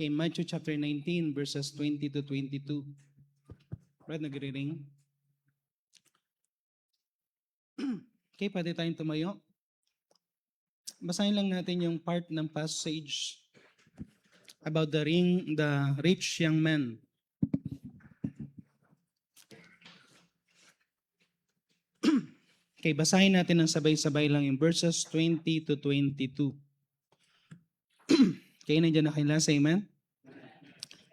kay Matthew chapter 19 verses 20 to 22. Brad, nagre-ring. Okay, pwede tayong tumayo. Basahin lang natin yung part ng passage about the rich young man. Okay, basahin natin ng sabay-sabay lang yung verses 20 to 22. Okay, nandiyan na kayo lahat, amen?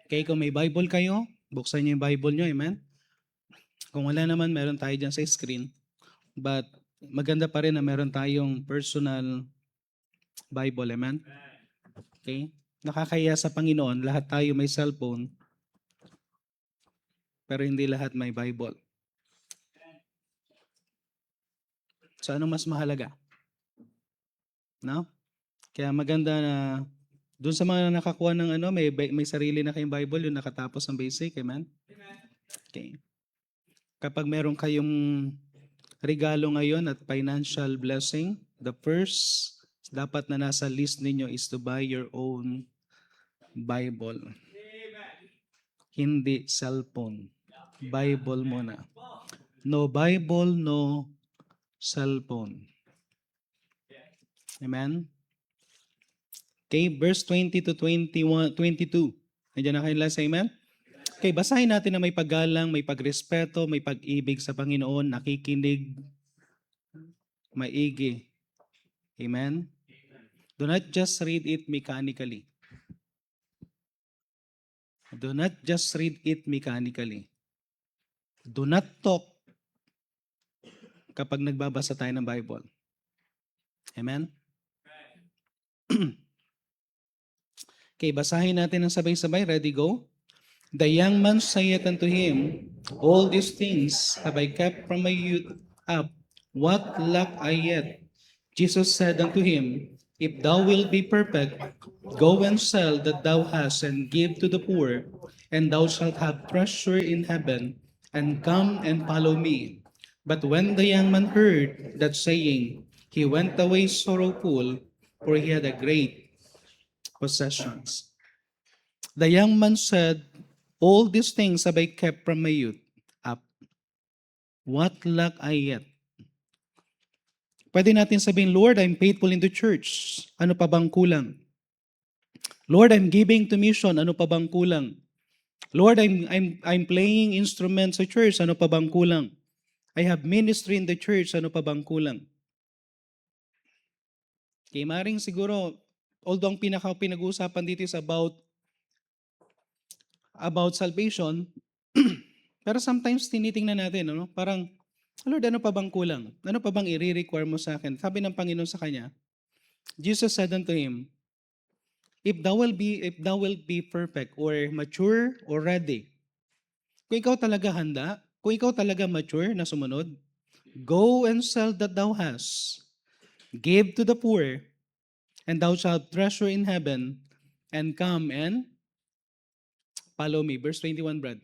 Okay, kung may Bible kayo, buksan niyo yung Bible niyo, amen? Kung wala naman, meron tayo dyan sa screen. But maganda pa rin na meron tayong personal Bible, amen? Okay? Nakakaya sa Panginoon, lahat tayo may cellphone, pero hindi lahat may Bible. So ano mas mahalaga? No? Kaya maganda na doon sa mga nakakuha ng may sarili na kayong Bible, yung nakatapos ng basic, amen? Okay. Kapag meron kayong regalo ngayon at financial blessing, the first dapat na nasa list ninyo is to buy your own Bible. Hindi cellphone. Bible muna. No Bible, no cellphone. Amen? Okay, verse 20 to 21, 22. Nandiyan na kayo last, amen? Okay, basahin natin na may paggalang, may pagrespeto, may pag-ibig sa Panginoon, nakikinig, maigi. Amen? Do not just read it mechanically. Do not just read it mechanically. Do not talk kapag nagbabasa tayo ng Bible. Amen? Okay, basahin natin ng sabay-sabay. Ready, go? The young man saith unto him, All these things have I kept from my youth up. What lack I yet? Jesus said unto him, If thou wilt be perfect, go and sell that thou hast, and give to the poor, and thou shalt have treasure in heaven, and come and follow me. But when the young man heard that saying, he went away sorrowful, for he had a great possessions. The young man said, All these things have I kept from my youth up. What lack I yet? Pwede natin sabihin, Lord, I'm faithful in the church. Ano pa bang kulang? Lord, I'm giving to mission. Ano pa bang kulang? Lord, I'm playing instruments sa church. Ano pa bang kulang? I have ministry in the church. Ano pa bang kulang? Okay, maring siguro, although ang pinag-uusapan dito is about salvation, pero sometimes tinitingnan natin, parang, Lord, ano pa bang kulang? Ano pa bang i-require mo sa akin? Sabi ng Panginoon sa kanya, Jesus said unto him, If thou will be perfect or mature or ready, kung ikaw talaga handa, kung ikaw talaga mature na sumunod, go and sell that thou hast, give to the poor, and thou shalt treasure in heaven, and come and follow me. Verse 21, Brad.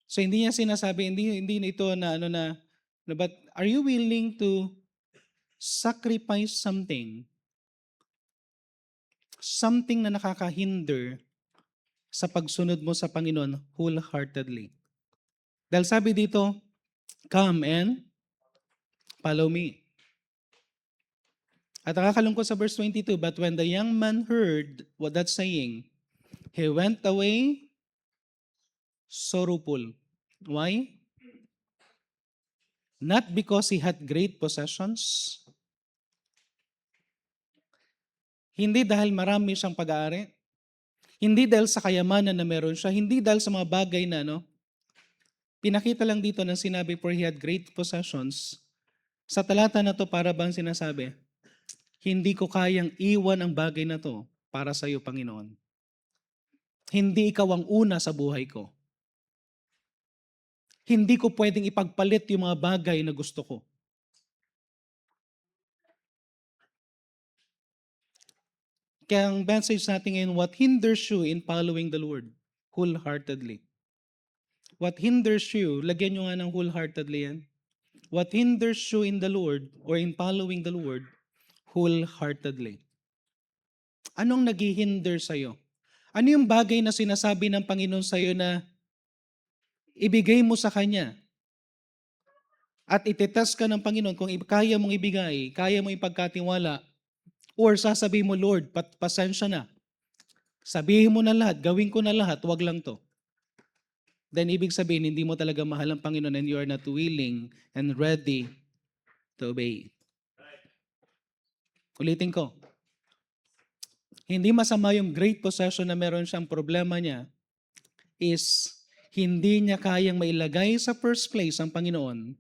So hindi niya sinasabi, hindi ito na but are you willing to sacrifice something na nakakahinder sa pagsunod mo sa Panginoon wholeheartedly? Dahil sabi dito, come and follow me. At nakakalungkot sa verse 22, but when the young man heard what that's saying, he went away sorrowful. Why? Not because he had great possessions. Hindi dahil marami siyang pag-aari. Hindi dahil sa kayamanan na meron siya. Hindi dahil sa mga bagay na, pinakita lang dito ng sinabi, for he had great possessions. Sa talata na to, para bang sinasabi, hindi ko kayang iwan ang bagay na to para sa iyo, Panginoon. Hindi ikaw ang una sa buhay ko. Hindi ko pwedeng ipagpalit yung mga bagay na gusto ko. Kaya ang message natin ngayon, what hinders you in following the Lord wholeheartedly? What hinders you, lagyan nyo nga ng wholeheartedly yan. What hinders you in the Lord or in following the Lord wholeheartedly? Anong naghihinder sa'yo? Ano yung bagay na sinasabi ng Panginoon sa'yo na ibigay mo sa Kanya? At itetest ka ng Panginoon kung kaya mong ibigay, kaya mong ipagkatiwala, or sasabihin mo, Lord, pasensya na. Sabihin mo na lahat, gawin ko na lahat, wag lang to. Then ibig sabihin, hindi mo talaga mahal ang Panginoon and you are not willing and ready to obey. Ulitin ko, hindi masama yung great possession na meron siyang, problema niya is hindi niya kayang mailagay sa first place ang Panginoon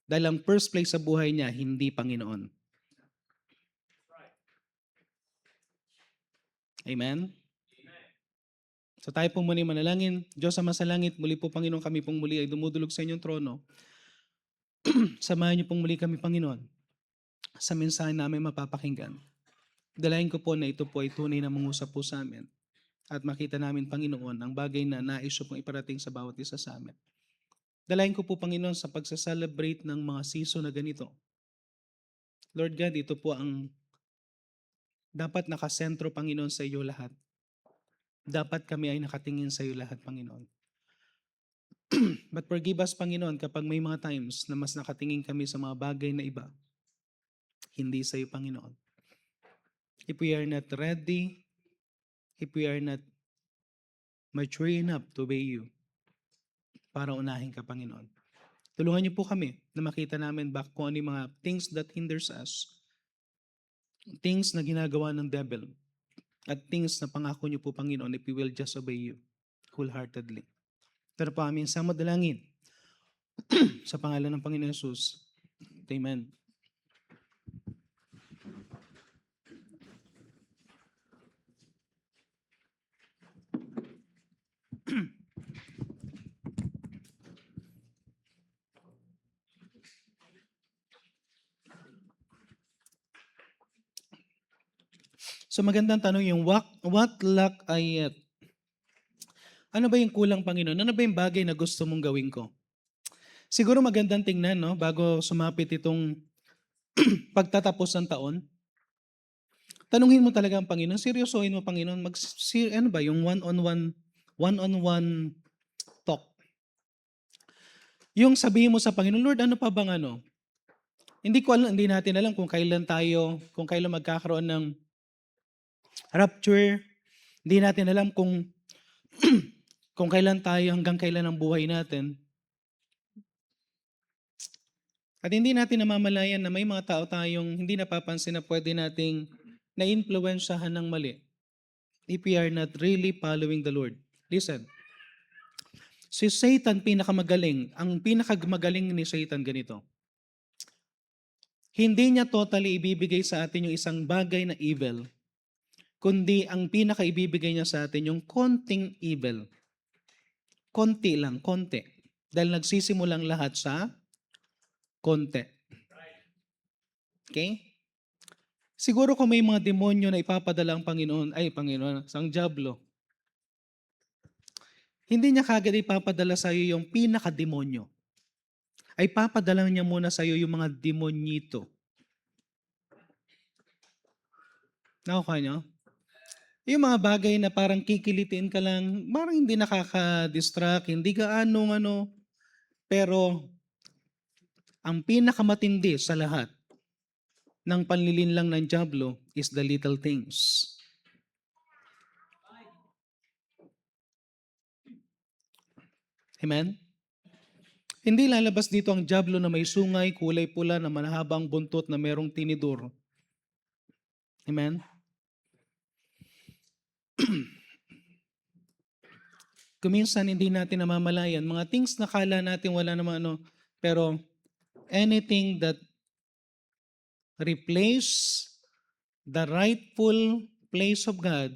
dahil ang first place sa buhay niya, hindi Panginoon. Amen? So tayo po muli manalangin. Diyos Ama sa langit, muli po Panginoon, kami pong muli ay dumudulog sa inyong trono. Samahan niyo pong muli kami, Panginoon, sa mensahe namin mapapakinggan. Dalayan ko po na ito po ay tunay na mangusap po sa amin. At makita namin, Panginoon, ang bagay na nais pong iparating sa bawat isa sa amin. Dalayan ko po, Panginoon, sa pagsa-celebrate ng mga season na ganito. Lord God, ito po ang dapat nakasentro, Panginoon, sa iyo lahat. Dapat kami ay nakatingin sa iyo lahat, Panginoon. But forgive us, Panginoon, kapag may mga times na mas nakatingin kami sa mga bagay na iba, hindi sa iyo, Panginoon. If we are not ready, if we are not mature enough to obey you, para unahin ka, Panginoon. Tulungan niyo po kami na makita namin back kung ano yung mga things that hinders us, things na ginagawa ng devil, at things na pangako niyo po, Panginoon, if we will just obey you wholeheartedly. Pero po aming sa madalangin, sa pangalan ng Panginoon Jesus. Amen. So magandang tanong yung what lack I yet? Ano ba yung kulang, Panginoon? Ano ba yung bagay na gusto mong gawin ko? Siguro magandang tingnan, no? Bago sumapit itong pagtatapos ng taon. Tanungin mo talaga ang Panginoon. Seryosohin mo, Panginoon. Ano ba? Yung one-on-one talk. Yung sabihin mo sa Panginoon, Lord, ano pa bang ano? Hindi natin alam kung kailan magkakaroon ng rapture. Hindi natin alam kung hanggang kailan ang buhay natin. At hindi natin namamalayan na may mga tao tayong hindi napapansin na pwede nating na-influensyahan ng mali if we are not really following the Lord. Listen, si Satan pinakamagaling. Ang pinakamagaling ni Satan ganito. Hindi niya totally ibibigay sa atin yung isang bagay na evil, kundi ang pinaka-ibibigay niya sa atin yung konting evil. Konti lang, konti. Dahil nagsisimulang lahat sa konti. Okay? Siguro kung may mga demonyo na ipapadala ang ang diablo, hindi niya kagad ipapadala sa iyo yung pinaka-demonyo. Ay papadala niya muna sa iyo yung mga demonyito. Nakuha niyo? Yung mga bagay na parang kikilitin ka lang, parang hindi nakaka-distract, hindi ka pero ang pinakamatindi sa lahat ng panlilinlang ng diablo is the little things. Amen? Hindi lalabas dito ang diablo na may sungay, kulay pula, na mahabang buntot na merong tinidor. Amen? Kuminsan hindi natin namamalayan, mga things na kala natin wala naman pero anything that replace the rightful place of God,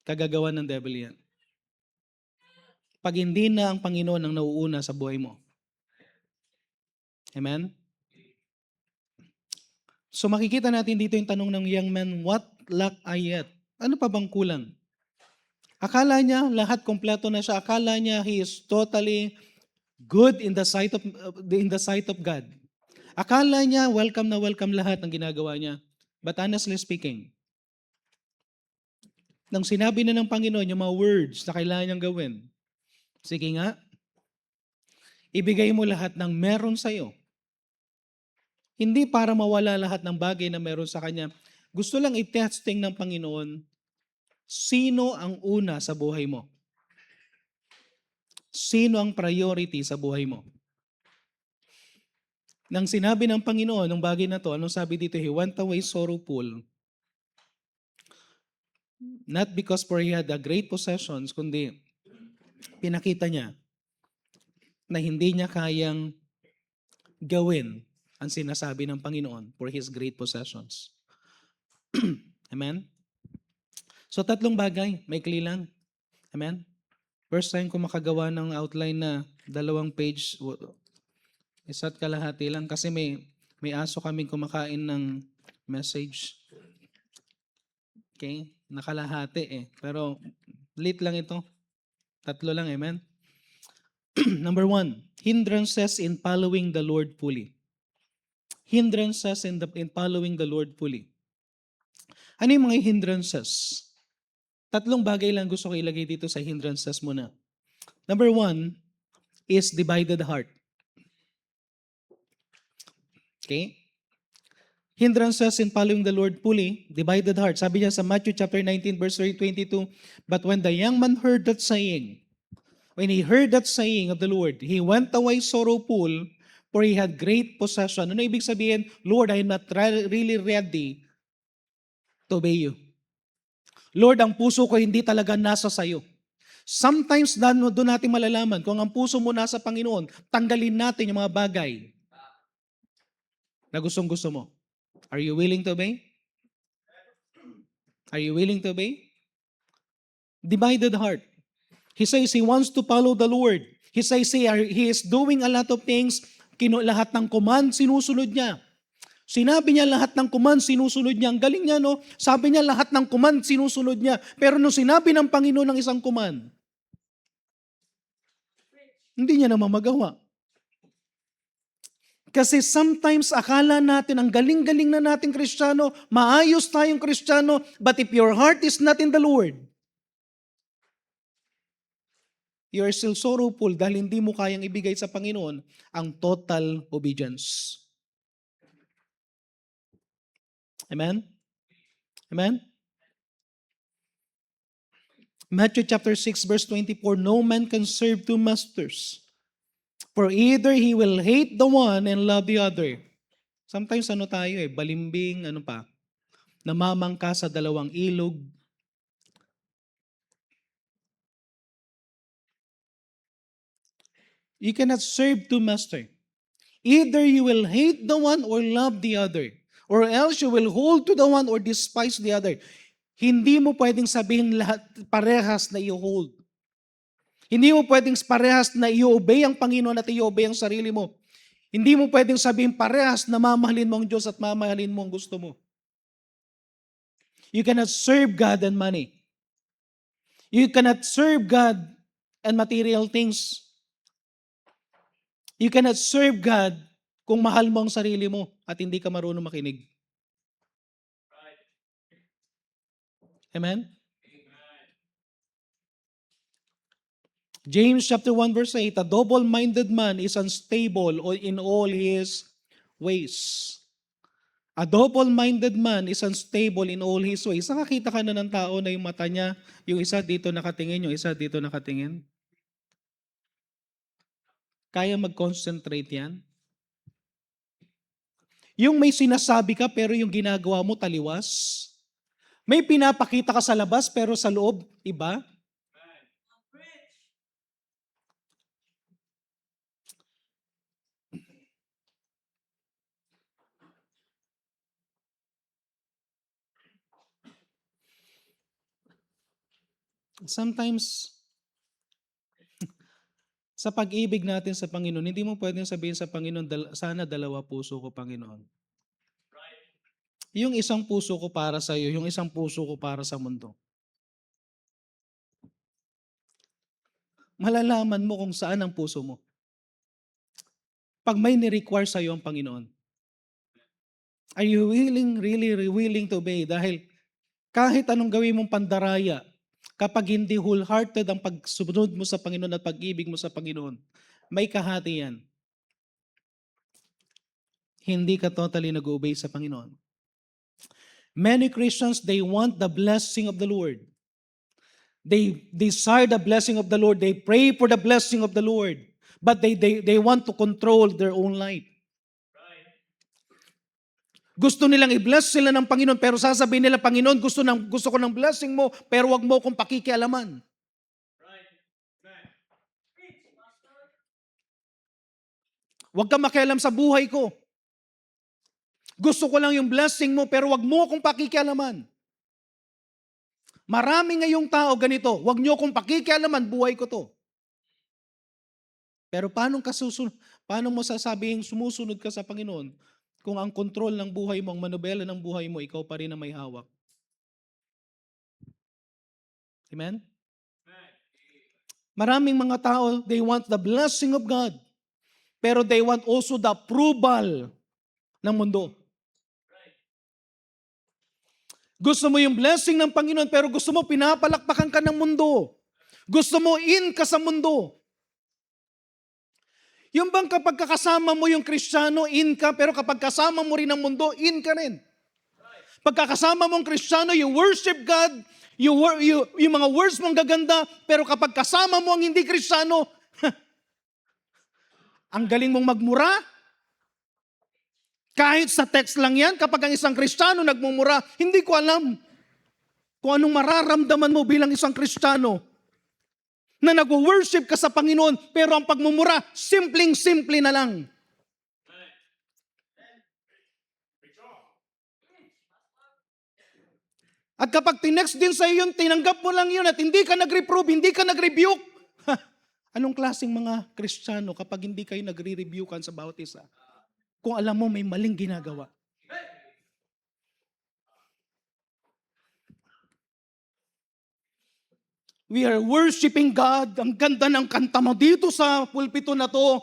kagagawa ng devil yan. Pag hindi na ang Panginoon ang nauuna sa buhay mo. Amen? So makikita natin dito yung tanong ng young man, what lack I yet? Ano pa bang kulang? Akala niya lahat kompleto na siya. Akala niya he is totally good in the sight of God. Akala niya welcome na welcome lahat ng ginagawa niya. But honestly speaking, Nang sinabi na ng Panginoon yung mga words na kailangan niyang gawin, sige nga, ibigay mo lahat ng meron sa'yo. Hindi para mawala lahat ng bagay na meron sa Kanya. Gusto lang i-testing ng Panginoon, sino ang una sa buhay mo? Sino ang priority sa buhay mo? Nang sinabi ng Panginoon ng bagay na to, anong sabi dito? He went away sorrowful, not because for he had a great possessions, kundi pinakita niya na hindi niya kayang gawin ang sinasabi ng Panginoon for his great possessions. Amen? So tatlong bagay, maikli lang. Amen? First time ko makagawa ng outline na 2 page, isa't kalahati lang kasi may aso kaming kumakain ng message. Okay? Nakalahati eh. Pero lit lang ito. 3 lang, amen? Number 1, hindrances in following the Lord fully. Hindrances in following the Lord fully. Ano yung mga hindrances? 3 bagay lang gusto ko ilagay dito sa hindrances muna. Number 1 is divided heart. Okay? Hindrances in following the Lord fully, divided heart. Sabi niya sa Matthew chapter 19 verse 22, but when the young man heard that saying, when he heard that saying of the Lord, he went away sorrowful, for he had great possession. Ano ibig sabihin? Lord, I am not really ready to obey you. Lord, ang puso ko hindi talaga nasa sayo. Sometimes doon natin malalaman kung ang puso mo nasa Panginoon, tanggalin natin yung mga bagay na gustong gusto mo. Are you willing to obey? Are you willing to obey? Divided heart. He says he wants to follow the Lord. He says he is doing a lot of things. Lahat ng command, sinusunod niya. Sinabi niya lahat ng command, sinusunod niya. Ang galing niya, no? Sabi niya lahat ng command, sinusunod niya. Pero nung sinabi ng Panginoon ng isang command, hindi niya naman magawa. Kasi sometimes akala natin, ang galing-galing na nating Kristiyano, maayos tayong Kristiyano, but if your heart is not in the Lord, you are still sorrowful dahil hindi mo kayang ibigay sa Panginoon ang total obedience. Amen? Amen? Matthew chapter 6 verse 24, no man can serve two masters. For either he will hate the one and love the other. Sometimes tayo balimbing, namamangka sa dalawang ilog. You cannot serve two masters. Either you will hate the one or love the other. Or else you will hold to the one or despise the other. Hindi mo pwedeng sabihin lahat parehas na i-hold. Hindi mo pwedeng parehas na i-obey ang Panginoon at i-obey ang sarili mo. Hindi mo pwedeng sabihin parehas na mamahalin mo ang Diyos at mamahalin mo ang gusto mo. You cannot serve God and money. You cannot serve God and material things. You cannot serve God kung mahal mo ang sarili mo at hindi ka marunong makinig. Amen? James chapter 1 verse 8, a double-minded man is unstable in all his ways. A double-minded man is unstable in all his ways. Nakakita ka na ng tao na yung mata niya, yung isa dito nakatingin, yung isa dito nakatingin? Kaya mag-concentrate yan? Yung may sinasabi ka pero yung ginagawa mo taliwas? May pinapakita ka sa labas pero sa loob, iba? Sometimes, sa pag-ibig natin sa Panginoon, hindi mo pwedeng sabihin sa Panginoon, sana 2 puso ko, Panginoon. Yung isang puso ko para sa iyo, yung isang puso ko para sa mundo. Malalaman mo kung saan ang puso mo. Pag may ni-require sa iyo ang Panginoon, are you really willing to obey? Dahil Kahit anong gawin mong pandaraya, kapag hindi wholehearted ang pagsunod mo sa Panginoon at pag-ibig mo sa Panginoon, may kahati yan. Hindi ka totally nag-obey sa Panginoon. Many Christians, they want the blessing of the Lord. They desire the blessing of the Lord. They pray for the blessing of the Lord. But they want to control their own life. Gusto nilang i-bless sila ng Panginoon, pero sasabihin nila, Panginoon, gusto ko ng blessing mo, pero wag mo akong pakikialaman. Wag kang makialam sa buhay ko. Gusto ko lang yung blessing mo, pero wag mo akong pakikialaman. Marami ngayong tao ganito, wag niyo akong pakikialaman, buhay ko to. Pero paano mo sasabing sumusunod ka sa Panginoon kung ang kontrol ng buhay mo, ang manobela ng buhay mo, ikaw pa rin ang may hawak? Amen? Maraming mga tao, they want the blessing of God, pero they want also the approval ng mundo. Gusto mo yung blessing ng Panginoon, pero gusto mo pinapalakpakan ka ng mundo. Gusto mo in ka sa mundo. Yung bang kapag kasama mo yung Kristiyano, in ka, pero kapag kasama mo rin ang mundo, in ka rin. Pagkakasama mong Kristiyano, you worship God, yung mga words mong gaganda, pero kapag kasama mo ang hindi Kristiyano, ang galing mong magmura. Kahit sa text lang yan, kapag ang isang Kristiyano nagmumura, hindi ko alam kung anong mararamdaman mo bilang isang Kristiyano na nag-worship ka sa Panginoon, pero ang pagmumura, simpleng-simple na lang. At kapag tinext din sa iyo yun, tinanggap mo lang yun at hindi ka nag-reprove, hindi ka nag-rebuke. Anong klaseng mga Kristiyano kapag hindi kayo nagre-rebukean sa bawat isa? Kung alam mo may maling ginagawa. We are worshiping God. Ang ganda ng kanta mo dito sa pulpito na to.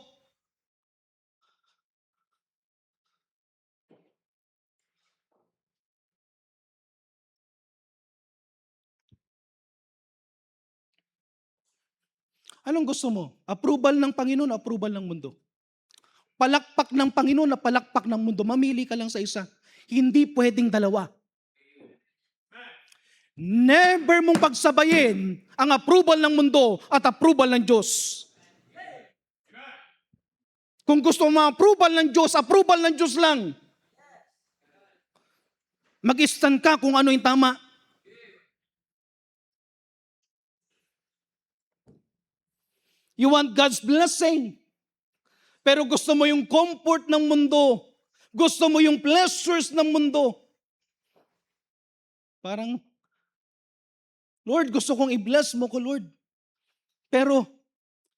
Anong gusto mo? Approval ng Panginoon, approval ng mundo? Palakpak ng Panginoon na palakpak ng mundo. Mamili ka lang sa isa. Hindi pwedeng dalawa. Never mong pagsabayin ang approval ng mundo at approval ng Diyos. Kung gusto mo approval ng Diyos lang. Mag-stand ka kung ano yung tama. You want God's blessing. Pero gusto mo yung comfort ng mundo. Gusto mo yung pleasures ng mundo. Parang, Lord, gusto kong i-bless mo ko, Lord. Pero,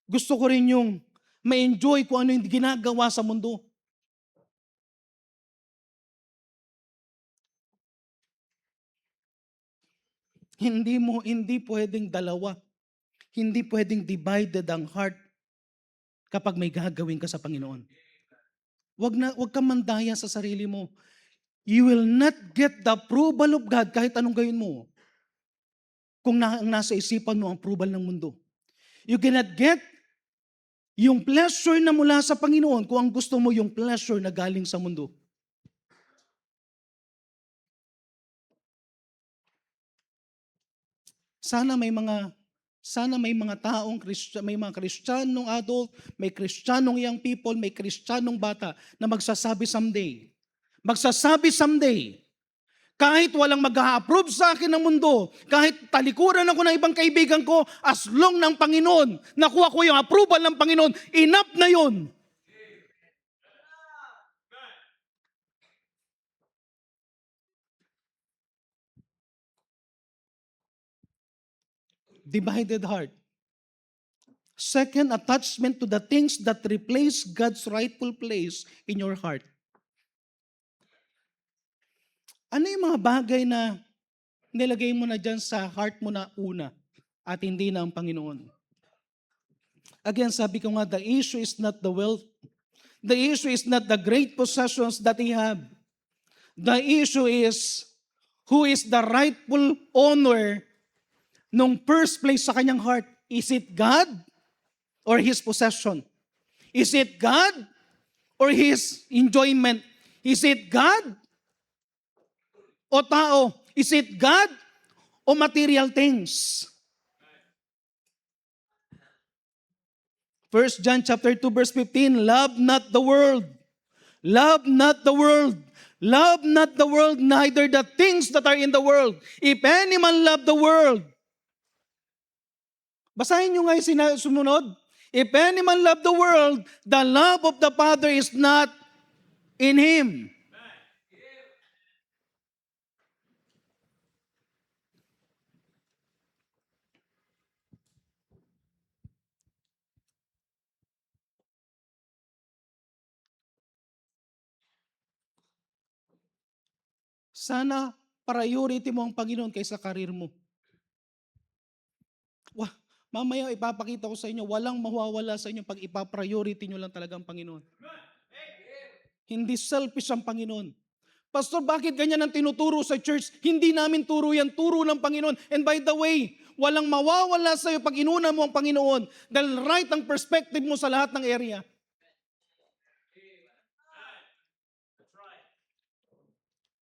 gusto ko rin yung ma-enjoy kung ano yung ginagawa sa mundo. Hindi pwedeng dalawa. Hindi pwedeng divided ang heart kapag may gagawin ka sa Panginoon. Wag kang mandaya sa sarili mo. You will not get the approval of God kahit anong gawin mo. Kung nasa isipan mo ang approval ng mundo. You cannot get yung pleasure na mula sa Panginoon kung ang gusto mo yung pleasure na galing sa mundo. Sana may mga taong may mga Kristiyanong adult, may Kristiyanong young people, may Kristiyanong bata na magsasabi someday, kahit walang mag-a-approve sa akin ng mundo, kahit talikuran ako ng ibang kaibigan ko, as long ng Panginoon, nakuha ko yung approval ng Panginoon, enough na yun. Divided heart. Second, attachment to the things that replace God's rightful place in your heart. Ano yung mga bagay na nilagay mo na dyan sa heart mo na una at hindi na ang Panginoon? Again, sabi ko nga, the issue is not the wealth. The issue is not the great possessions that he have. The issue is who is the rightful owner nung first place sa kanyang heart? Is it God or his possession? Is it God or his enjoyment? Is it God o tao? Is it God o material things? 1 John chapter 2 verse 15, love not the world. Love not the world. Love not the world, neither the things that are in the world. If any man love the world, basahin nyo nga yung sumunod. If any man love the world, the love of the Father is not in him. Sana priority mo ang Panginoon kaysa karir mo. Wah, mamaya ipapakita ko sa inyo, walang mawawala sa inyo pag ipapriority nyo lang talaga ang Panginoon. Hindi selfish ang Panginoon. Pastor, bakit ganyan ang tinuturo sa church? Hindi namin turo yan, turo ng Panginoon. And by the way, walang mawawala sa iyo pag inuna mo ang Panginoon dahil right ang perspective mo sa lahat ng area.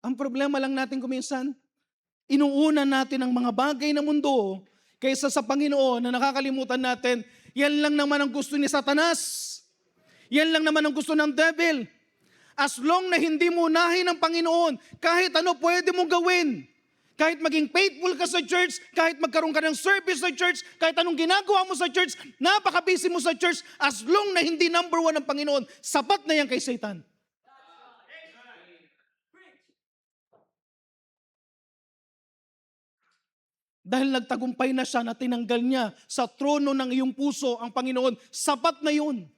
Ang problema lang natin kuminsan, inuuna natin ang mga bagay ng mundo kaysa sa Panginoon na nakakalimutan natin, yan lang naman ang gusto ni Satanas. Yan lang naman ang gusto ng devil. As long na hindi mo unahin ang Panginoon, kahit ano pwede mong gawin. Kahit maging faithful ka sa church, kahit magkaroon ka ng service sa church, kahit anong ginagawa mo sa church, napaka-busy mo sa church, as long na hindi number one ang Panginoon, sapat na yan kay Satan. Dahil nagtagumpay na siya na tinanggal niya sa trono ng iyong puso ang Panginoon, sapat na yun.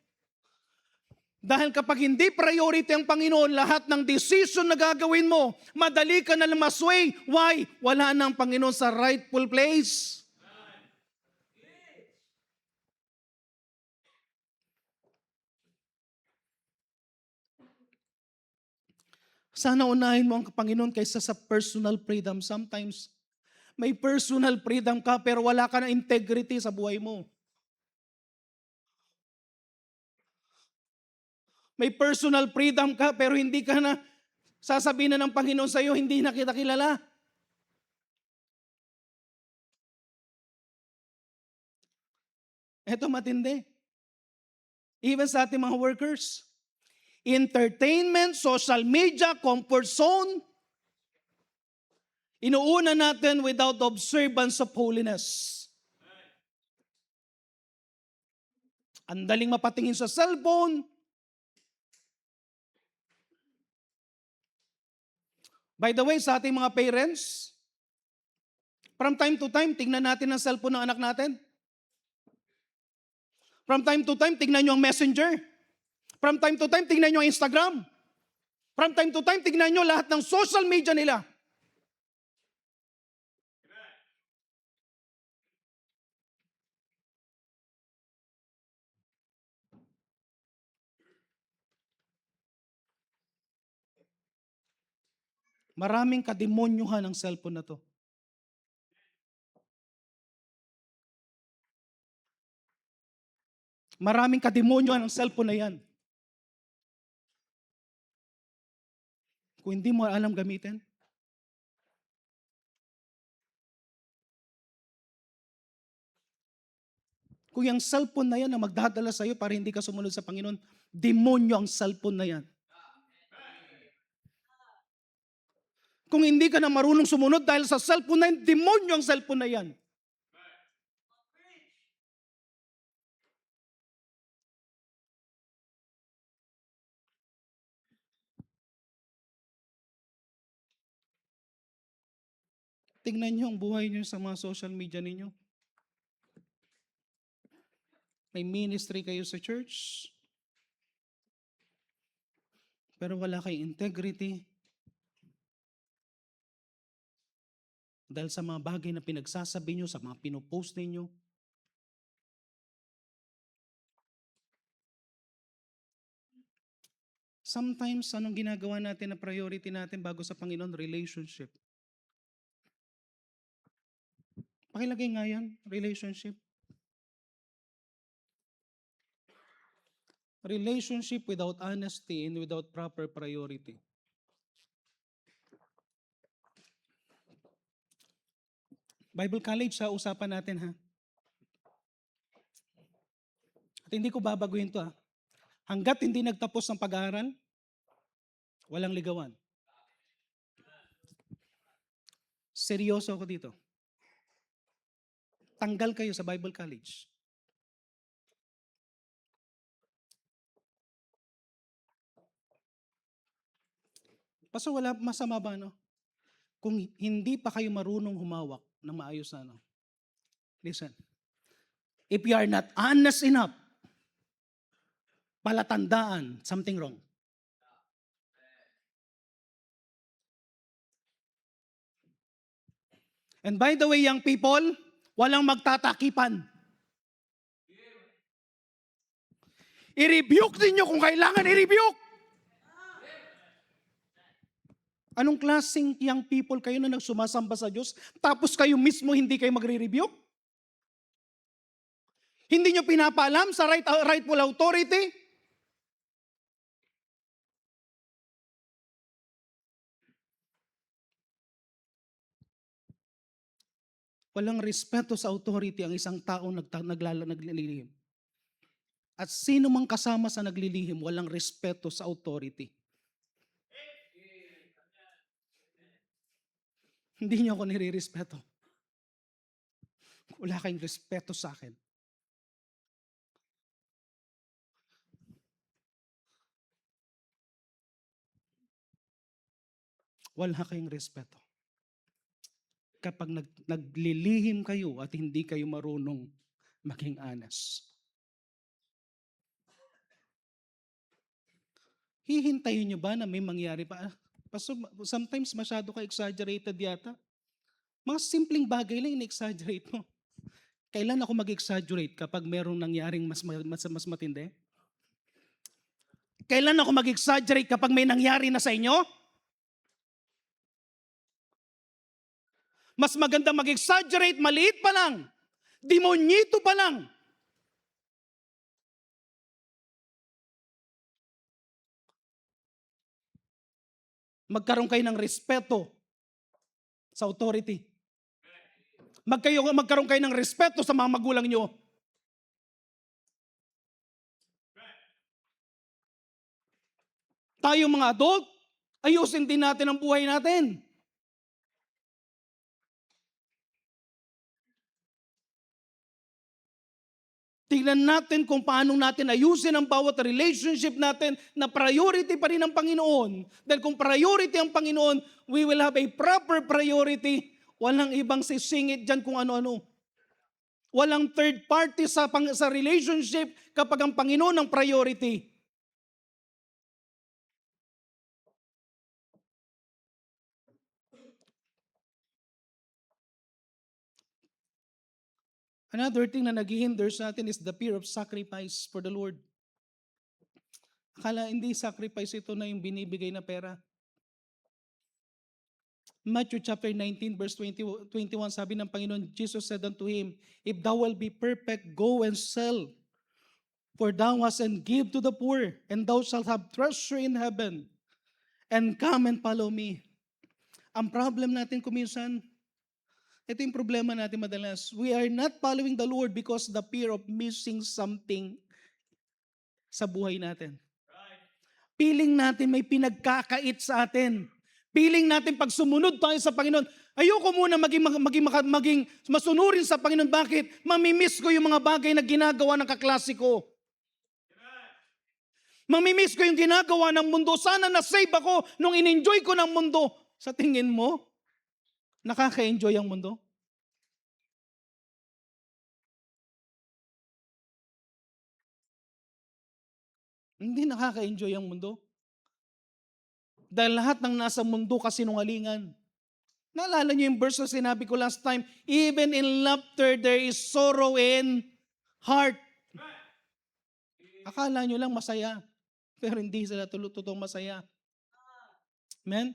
Dahil kapag hindi priority ang Panginoon, lahat ng decision na gagawin mo, madali ka na lang masway. Why? Wala na ang Panginoon sa rightful place. Sana unahin mo ang Panginoon kaysa sa personal freedom. Sometimes, may personal freedom ka pero wala ka na integrity sa buhay mo. May personal freedom ka pero hindi ka na sasabihin na ng Panginoon sa iyo, hindi na kita kilala. Ito matindi. Even sa ating mga workers. Entertainment, social media, comfort zone. Inuuna natin without observance of holiness. Ang daling mapatingin sa cellphone. By the way, sa ating mga parents, from time to time, tingnan natin ang cellphone ng anak natin. From time to time, tingnan nyo ang messenger. From time to time, tingnan nyo ang Instagram. From time to time, tingnan nyo lahat ng social media nila. Maraming kademonyuhan ang cellphone na to. Maraming kademonyuhan ang cellphone na yan. Kung hindi mo alam gamitin, kung yung cellphone na yan ang magdadala sa iyo para hindi ka sumunod sa Panginoon, demonyo ang cellphone na yan. Kung hindi ka na marunong sumunod dahil sa cellphone na yan, demonyo ang cellphone na yan. Tingnan nyo ang buhay nyo sa mga social media ninyo. May ministry kayo sa church, pero wala kayong integrity. Dahil sa mga bagay na pinagsasabi nyo, sa mga pinopost ninyo. Sometimes, anong ginagawa natin na priority natin bago sa Panginoon? Relationship. Pakilagay nga yan, relationship. Relationship without honesty and without proper priority. Bible College sa usapan natin ha. At hindi ko babaguhin to ha. Hanggat hindi nagtapos ang pag-aaral, walang ligawan. Seryoso ako dito. Tanggal kayo sa Bible College. Pastor, wala masama ba, no? Kung hindi pa kayo marunong humawak ng maayos na, no? Listen. If you are not honest enough, palatandaan, something wrong. And by the way, young people, walang magtatakipan. I-rebuke ninyo kung kailangan i-rebuke. Anong klaseng young people kayo na nagsumasamba sa Diyos, tapos kayo mismo hindi kayo magre-rebuke? Hindi nyo pinapaalam sa rightful authority? Walang respeto sa authority ang isang taong naglilihim. At sino mang kasama sa naglilihim, walang respeto sa authority. Hindi niyo ako nire-respeto. Wala kayong respeto sa akin. Wala kayong respeto. Kapag naglilihim kayo at hindi kayo marunong maging honest. Hihintayin nyo ba na may mangyari pa? Pastor, sometimes masyado ka exaggerated yata. Mga simpleng bagay lang in-exaggerate mo. Kailan ako mag-exaggerate kapag merong nangyaring mas matindi? Kailan ako mag-exaggerate kapag may nangyari na sa inyo? Mas maganda mag-exaggerate, maliit pa lang. Demonyito pa lang. Magkaroon kayo ng respeto sa authority. Magkaroon kayo ng respeto sa mga magulang nyo. Tayo mga adult, ayusin din natin ang buhay natin. Tingnan natin kung paano natin ayusin ang bawat relationship natin na priority pa rin ang Panginoon. Dahil kung priority ang Panginoon, we will have a proper priority. Walang ibang sisingit dyan kung ano-ano. Walang third party sa relationship kapag ang Panginoon ang priority. Another thing na nag-hinder sa atin is the fear of sacrifice for the Lord. Akala hindi sacrifice ito na yung binibigay na pera. Matthew chapter 19 verse 21 sabi ng Panginoon, Jesus said unto him, if thou wilt be perfect, go and sell, for thou hast and give to the poor, and thou shalt have treasure in heaven, and come and follow me. Ang problem natin kuminsan, ito yung problema natin madalas. We are not following the Lord because the fear of missing something sa buhay natin. Piling natin may pinagkakait sa atin. Piling natin pag sumunod tayo sa Panginoon, ayoko muna maging masunurin sa Panginoon. Bakit? Mamimiss ko yung mga bagay na ginagawa ng kaklase ko. Mamimiss ko yung ginagawa ng mundo. Sana na-save ako nung in-enjoy ko ng mundo. Sa tingin mo, nakaka-enjoy ang mundo? Hindi nakaka-enjoy ang mundo. Dahil lahat ng nasa mundo kasinungalingan. Naalala niyo yung verse na sinabi ko last time, even in laughter there is sorrow in heart. Akala nyo lang masaya, pero hindi sila totoong masaya. Amen?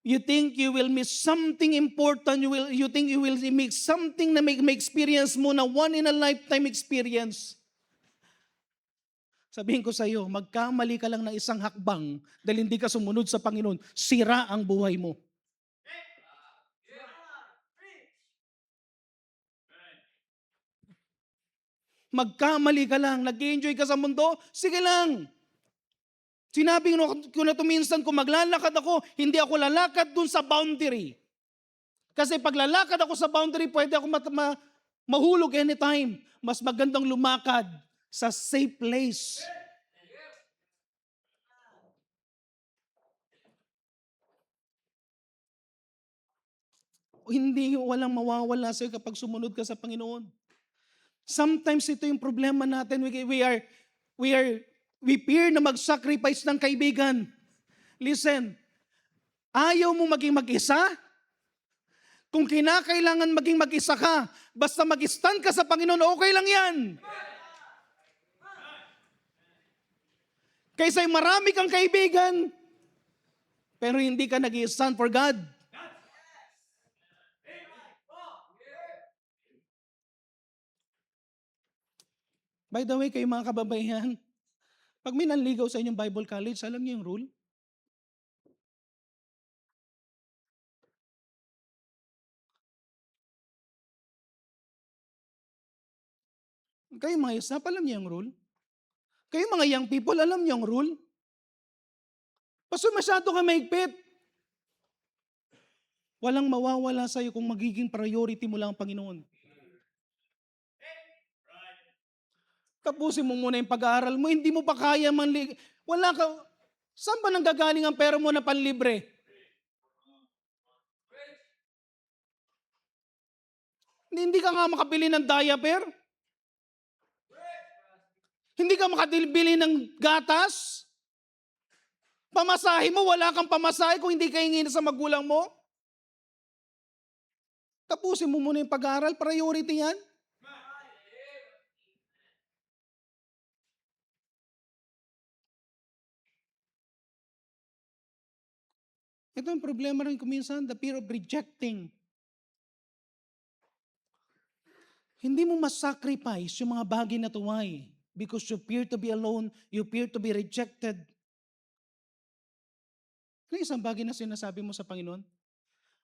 You think you will miss something important, you think you will make something na may experience mo na one in a lifetime experience. Sabihin ko sa iyo, magkamali ka lang ng isang hakbang dahil hindi ka sumunod sa Panginoon, sira ang buhay mo. Magkamali ka lang, nag-enjoy ka sa mundo, sige lang. Sinabi ko na minsan, kung maglalakad ako, hindi ako lalakad dun sa boundary. Kasi pag lalakad ako sa boundary, pwede ako mahulog anytime. Mas magandang lumakad sa safe place. Hindi, walang mawawala sa'yo kapag sumunod ka sa Panginoon. Sometimes ito yung problema natin. We fear na mag-sacrifice ng kaibigan. Listen, ayaw mo maging mag-isa? Kung kinakailangan maging mag-isa ka, basta mag-stand ka sa Panginoon, okay lang yan. Kaysa marami kang kaibigan, pero hindi ka nag-stand for God. By the way, kayo mga kababayan, pag may nanligaw sa inyong Bible college, alam niyo yung rule? Kayo mga isap, alam niyo yung rule? Kayo mga young people, alam niyo yung rule? Paso masyado ka mahigpit. Walang mawawala sa iyo kung magiging priority mo lang ang Panginoon. Tapusin mo muna yung pag-aaral mo, hindi mo pa kaya wala ka, saan ba nanggagaling ang pera mo na panlibre? Hindi ka nga makabili ng diaper? Hindi ka makabili ng gatas? Pamasahe mo, wala kang pamasahe kung hindi ka hingin sa magulang mo? Tapusin mo muna yung pag-aaral, priority yan. Ito ang problema rin kuminsan, the fear of rejecting. Hindi mo masacrifice yung mga bagay na tuway because you fear to be alone, you fear to be rejected. Ano isang bagay na sinasabi mo sa Panginoon?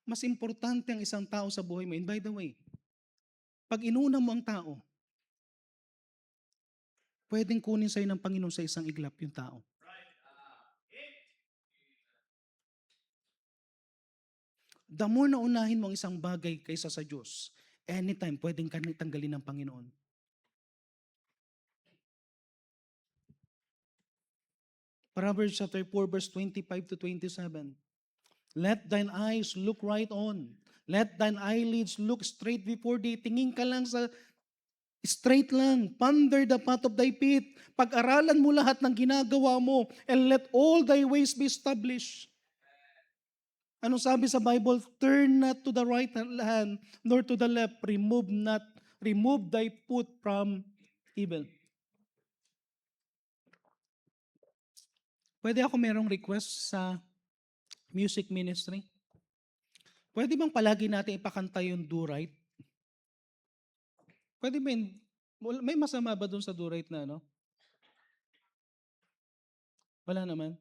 Mas importante ang isang tao sa buhay mo. And by the way, pag inuna mo ang tao, pwedeng kunin sa'yo ng Panginoon sa isang iglap yung tao. The more na unahin mo ang isang bagay kaysa sa Diyos, anytime pwedeng tanggalin ng Panginoon. Proverbs chapter 4 verse 25 to 27. Let thine eyes look right on. Let thine eyelids look straight before thee. Tingin ka lang sa straight lang. Ponder the path of thy feet. Pag-aralan mo lahat ng ginagawa mo. And let all thy ways be established. Anong sabi sa Bible? Turn not to the right hand, nor to the left. Remove thy foot from evil. Pwede ako merong request sa music ministry? Pwede bang palagi natin ipakanta yung do right? Pwede ba may masama ba dun sa do right na ano? Wala naman.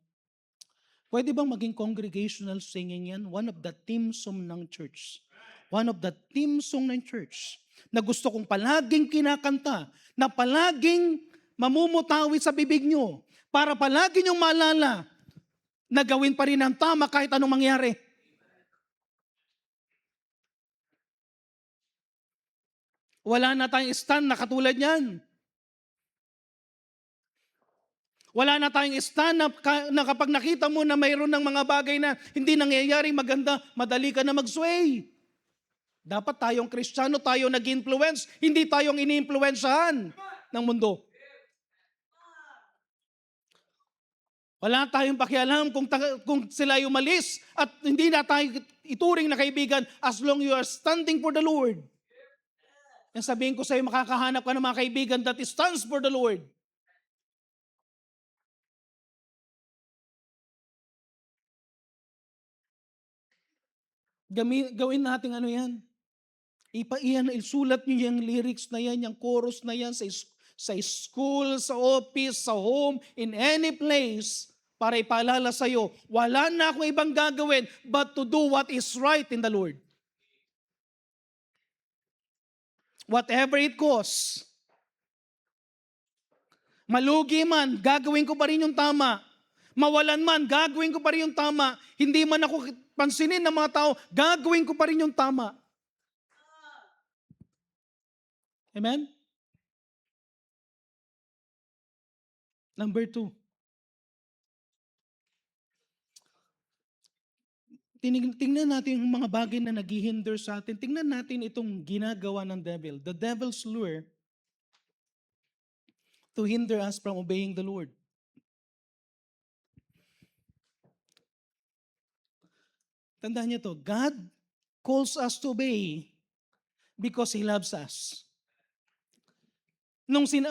Pwede bang maging congregational singing yan? One of the theme song ng church. One of the theme song ng church na gusto kong palaging kinakanta, na palaging mamumutawi sa bibig nyo, para palagi nyong maalala na gawin pa rin ang tama kahit anong mangyari. Wala na tayong stand na katulad yan. Wala na tayong stand na kapag nakita mo na mayroon ng mga bagay na hindi nangyayari maganda, madali ka na mag-sway. Dapat tayong Kristiyano, tayo nag-influence, hindi tayong ini-influensyahan ng mundo. Wala tayong pakialam kung sila ay umalis at hindi na tayo ituring na kaibigan as long you are standing for the Lord. Yan sabihin ko sa iyo, makakahanap ka ng mga kaibigan that stands for the Lord. Gawin natin ano yan. Isulat niyo yung lyrics na yan, yung chorus na yan sa school, sa office, sa home, in any place, para ipaalala sa'yo, wala na akong ibang gagawin but to do what is right in the Lord. Whatever it costs. Malugi man, gagawin ko pa rin yung tama. Mawalan man, gagawin ko pa rin yung tama. Hindi man ako pansinin ng mga tao, gagawin ko pa rin yung tama. Amen? Number 2. Tingnan natin yung mga bagay na naghihinder sa atin. Tingnan natin itong ginagawa ng devil. The devil's lure to hinder us from obeying the Lord. Tandaan niyo to, God calls us to obey because He loves us.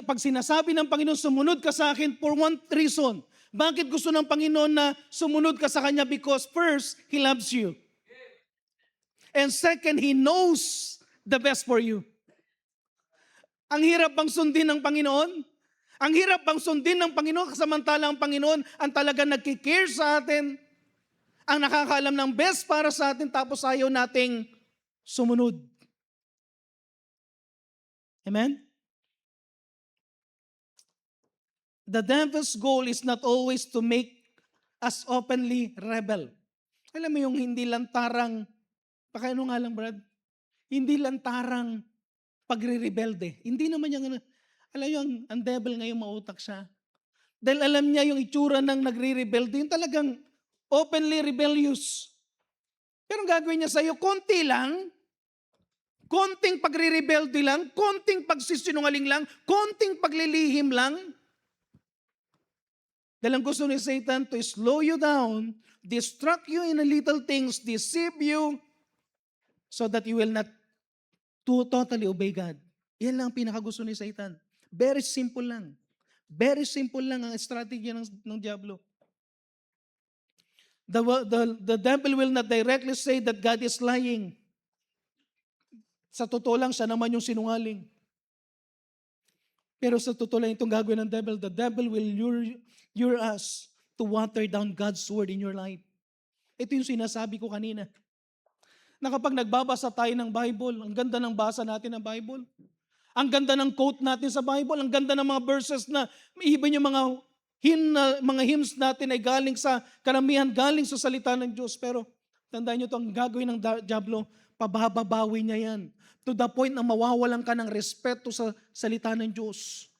Pag sinasabi ng Panginoon, sumunod ka sa akin for one reason. Bakit gusto ng Panginoon na sumunod ka sa Kanya? Because first, He loves you. And second, He knows the best for you. Ang hirap bang sundin ng Panginoon? Ang hirap bang sundin ng Panginoon samantalang ang Panginoon ang talagang nagkikare sa atin, ang nakakaalam ng best para sa atin, tapos ayaw nating sumunod. Amen? The devil's goal is not always to make us openly rebel. Alam mo yung hindi lantarang, pakaano nga lang Brad? Hindi lantarang pagre-rebelde. Hindi naman yung, alam nyo, ang devil ngayon mautak siya. Dahil alam niya yung itsura ng nagre-rebelde, yung talagang openly rebellious. Pero ang gagawin niya sa'yo, konti lang, konting pagre-rebelde lang, konting pagsisinungaling lang, konting paglilihim lang. Dahil ang gusto ni Satan to slow you down, distract you in little things, deceive you, so that you will not totally obey God. Yan lang ang pinakagusto ni Satan. Very simple lang. Very simple lang ang strategy ng Diablo. The devil will not directly say that God is lying. Sa totoo lang, siya naman yung sinungaling. Pero sa totoo lang itong gagawin ng devil, the devil will lure us to water down God's word in your life. Ito yung sinasabi ko kanina. Na kapag nagbabasa tayo ng Bible, ang ganda ng basa natin ng Bible. Ang ganda ng quote natin sa Bible, ang ganda ng mga verses na even yung mga hymns natin ay galing sa karamihan, galing sa salita ng Diyos. Pero tandaan nyo ito, ang gagawin ng Diablo, pabababawi niya yan. To the point na mawawalan ka ng respeto sa salita ng Diyos.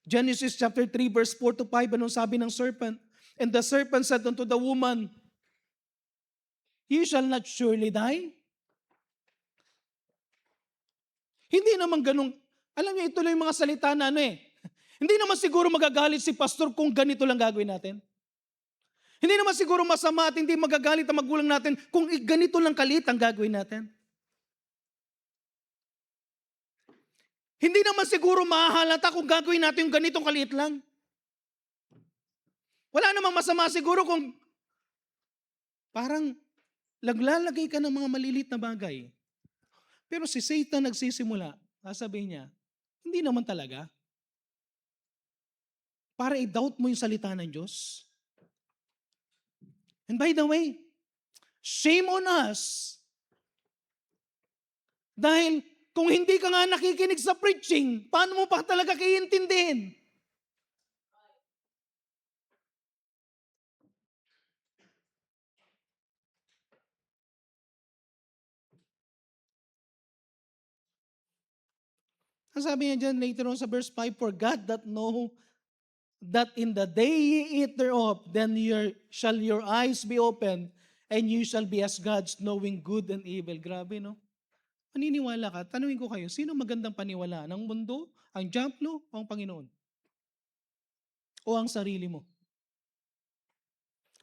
Genesis chapter 3 verse 4 to 5, anong sabi ng serpent? And the serpent said unto the woman, You shall not surely die. Hindi naman ganun. Alam niyo, ito lang yung mga salita na Hindi naman siguro magagalit si pastor kung ganito lang gagawin natin. Hindi naman siguro masama at hindi magagalit ang magulang natin kung ganito lang kalit ang gagawin natin. Hindi naman siguro mahahalata kung gagawin natin yung ganitong kaliit lang. Wala namang masama siguro kung parang naglalagay ka ng mga malilit na bagay. Pero si Satan nagsisimula, sasabihin niya, hindi naman talaga. Para i-doubt mo yung salita ng Diyos. And by the way, shame on us. Dahil kung hindi ka nga nakikinig sa preaching, paano mo pa talaga kiintindihin? Ang sabi niya dyan later on sa verse 5, For God that know that in the day ye eat thereof, then shall your eyes be opened, and you shall be as gods, knowing good and evil. Grabe, no? Maniniwala ka, tanungin ko kayo, sino magandang paniwalaan? Ang mundo, ang Diablo, o ang Panginoon? O ang sarili mo?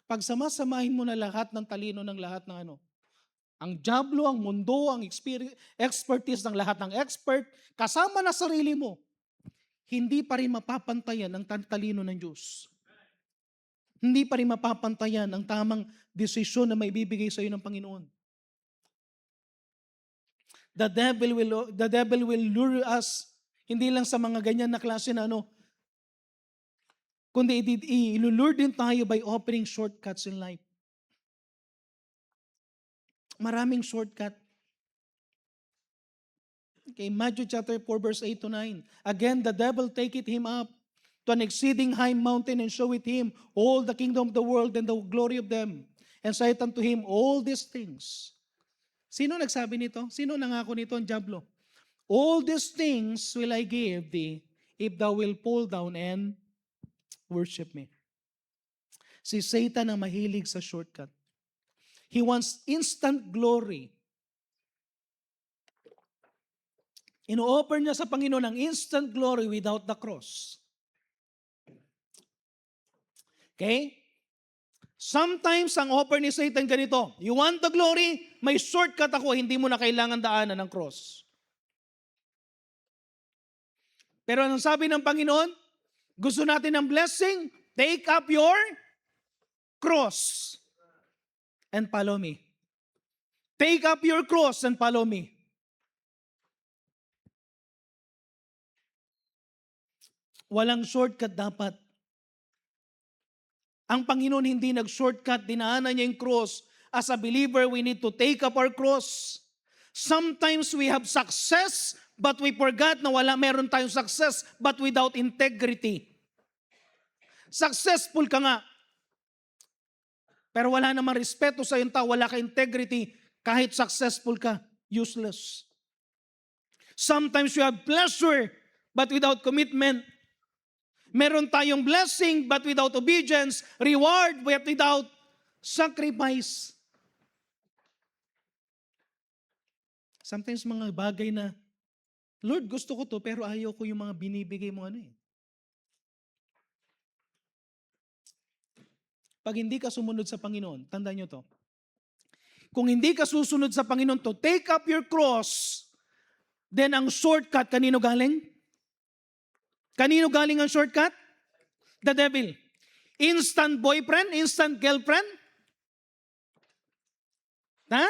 Pag samasamahin mo na lahat ng talino ng lahat ng ang Diablo, ang mundo, ang expertise ng lahat ng expert, kasama na sarili mo, hindi pa rin mapapantayan ang talino ng Diyos. Hindi pa rin mapapantayan ang tamang desisyon na may bibigay sa iyo ng Panginoon. The devil will lure us hindi lang sa mga ganyan na klase na kundi ilulure din tayo by offering shortcuts in life. Maraming shortcut. Okay, Matthew chapter 4 verse 8 to 9. Again, the devil taketh him up to an exceeding high mountain and showeth him all the kingdom of the world and the glory of them. And saith unto him all these things. Sino nagsabi nito? Sino nangako nito? Ang diablo. All these things will I give thee if thou will fall down and worship me. Si Satan ang mahilig sa shortcut. He wants instant glory. Ino-offer niya sa Panginoon ang instant glory without the cross. Okay? Sometimes ang offer ni Satan ganito, you want the glory? May shortcut ako, hindi mo na kailangan daanan ng cross. Pero anong sabi ng Panginoon? Gusto natin ng blessing? Take up your cross and follow me. Take up your cross and follow me. Walang shortcut dapat. Ang Panginoon hindi nag-shortcut, dinaanan niya yung cross. As a believer, we need to take up our cross. Sometimes we have success, but we forgot na meron tayong success, but without integrity. Successful ka nga, pero wala namang respeto sa iyong tao, wala ka integrity, kahit successful ka, useless. Sometimes you have pleasure, but without commitment. Meron tayong blessing, but without obedience. Reward, but without sacrifice. Sometimes mga bagay na, Lord, gusto ko to, pero ayaw ko yung mga binibigay mo Pag hindi ka sumunod sa Panginoon, tandaan nyo to. Kung hindi ka susunod sa Panginoon to take up your cross, then ang shortcut, kanino galing? Kanino galing ang shortcut? The devil. Instant boyfriend? Instant girlfriend? Ha?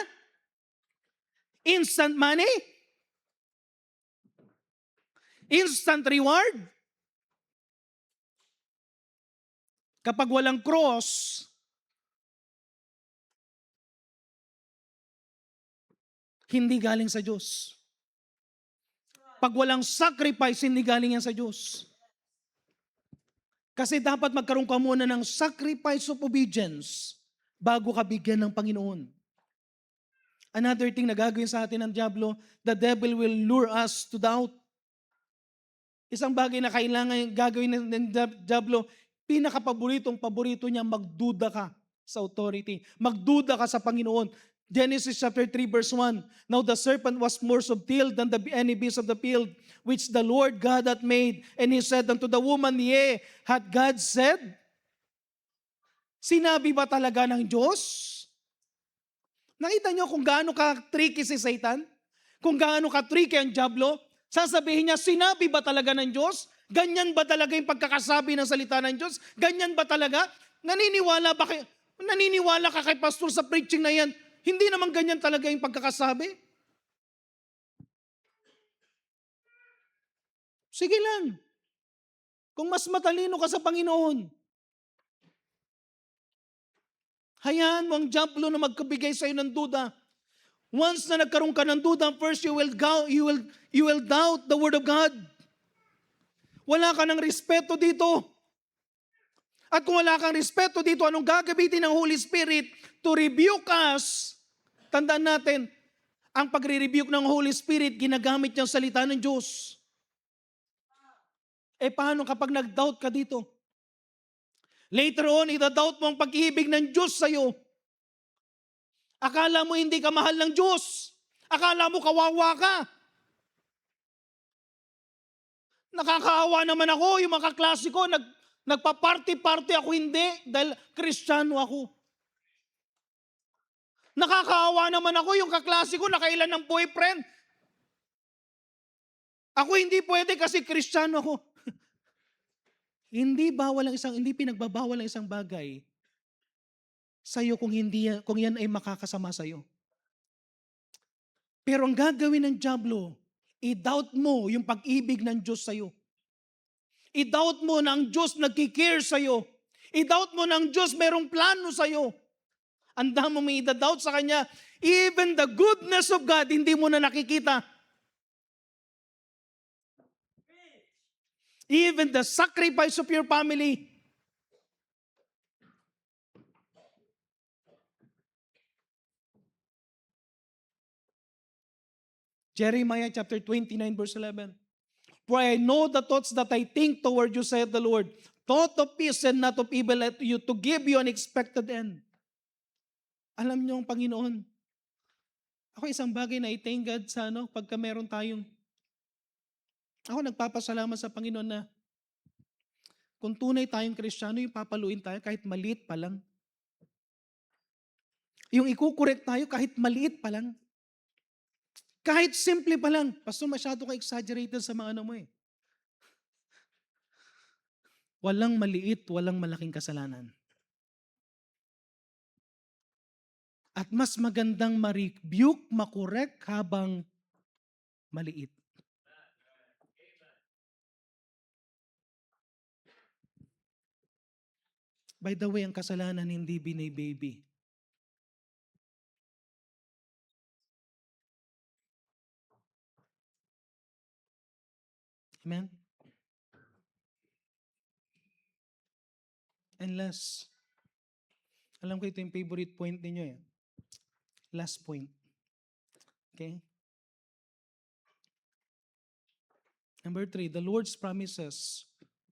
Instant money? Instant reward? Kapag walang cross, hindi galing sa Diyos. Pag walang sacrifice, hindi galing yan sa Diyos. Kasi dapat magkaroon ka muna ng sacrifice of obedience bago ka bigyan ng Panginoon. Another thing na gagawin sa atin ng diablo, the devil will lure us to doubt. Isang bagay na kailangan gagawin ng diablo, paborito niya, magduda ka sa authority. Magduda ka sa Panginoon. Genesis chapter 3 verse 1. Now the serpent was more subtle than any beast of the field, which the Lord God hath made. And he said unto the woman, Yea, hath God said? Sinabi ba talaga ng Diyos? Nakita niyo kung gaano ka-tricky si Satan? Kung gaano ka-tricky ang diablo? Sasabihin niya, sinabi ba talaga ng Diyos? Ganyan ba talaga yung pagkakasabi ng salita ng Diyos? Ganyan ba talaga? Naniniwala ka kay pastor sa preaching na yan? Hindi naman ganyan talaga yung pagkakasabi. Sige lang. Kung mas matalino ka sa Panginoon, hayaan mo ang diablo na magkabigay sa iyo ng duda. Once na nagkaroon ka ng duda, first you will doubt the Word of God. Wala ka ng respeto dito. At kung wala kang respeto dito, anong gagamitin ng Holy Spirit to rebuke us? Tandaan natin, ang pagre-rebuke ng Holy Spirit, ginagamit niyang salita ng Diyos. Paano kapag nag-doubt ka dito? Later on, ida-doubt mo ang pag-ibig ng Diyos sa'yo. Akala mo hindi ka mahal ng Diyos. Akala mo kawawa ka. Nakakaawa naman ako, yung mga kaklase ko, nagpa-party-party ako, hindi, dahil Kristiyano ako. Nakakaawa naman ako, yung kaklase ko, nakailan ng boyfriend. Ako hindi pwede kasi Kristiyano ako. Hindi pinagbabawal ang isang bagay sa'yo kung yan ay makakasama sa'yo. Pero ang gagawin ng dyablo, i-doubt mo yung pag-ibig ng Diyos sa'yo. I-doubt mo na ang Diyos nagkikare sa'yo. I-doubt mo na ang Diyos merong plano sa'yo. Ang dami mo may i-doubt sa Kanya. Even the goodness of God, hindi mo na nakikita. Even the sacrifice of your family. Jeremiah chapter 29 verse 11. For I know the thoughts that I think toward you, saith the Lord. Thought of peace and not of evil at you, to give you an expected end. Alam niyo ang Panginoon. Ako isang bagay na i-thank God sa pagka meron tayong. Ako nagpapasalamat sa Panginoon na kung tunay tayong Kristiyano, yung papaluin tayo kahit maliit pa lang. Yung ikukorek tayo kahit maliit pa lang. Kahit simple pa lang. Pastor, masyado ka exaggerated sa mga mo eh. Walang maliit, walang malaking kasalanan. At mas magandang ma-rebuke, makorek habang maliit. By the way, ang kasalanan hindi binibaby. Amen? And last, alam ko ito yung favorite point ninyo eh. Last point. Okay? Number 3, the Lord's promises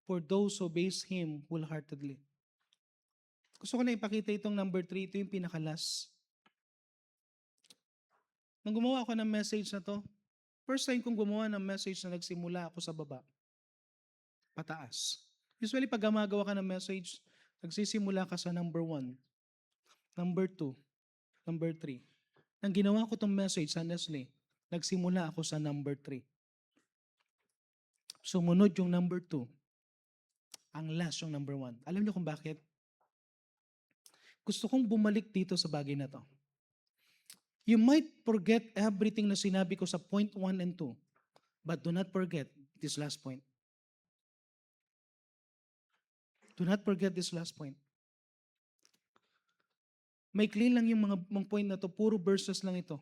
for those who obey Him wholeheartedly. Gusto ko na ipakita itong number 3, ito yung pinakalas. Nang gumawa ako ng message na to, first time kong gumawa ng message na nagsimula ako sa baba. Pataas. Usually pag gumagawa ka ng message, nagsisimula ka sa number 1, number 2, number 3. Nang ginawa ko tong message, honestly, nagsimula ako sa number 3. Sumunod yung number 2. Ang last yung number 1. Alam niyo kung bakit? Gusto kong bumalik dito sa bagay na to. You might forget everything na sinabi ko sa point 1 and 2, but do not forget this last point. Do not forget this last point. May clean lang yung mga point na to, puro verses lang ito.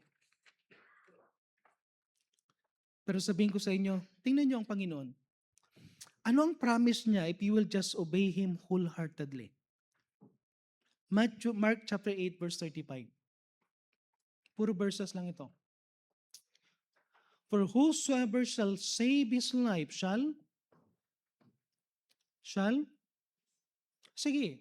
Pero sabihin ko sa inyo, tingnan niyo ang Panginoon. Ano ang promise niya if you will just obey Him wholeheartedly? Mark chapter 8 verse 35. Puro verses lang ito. For whosoever shall save his life shall? Sige.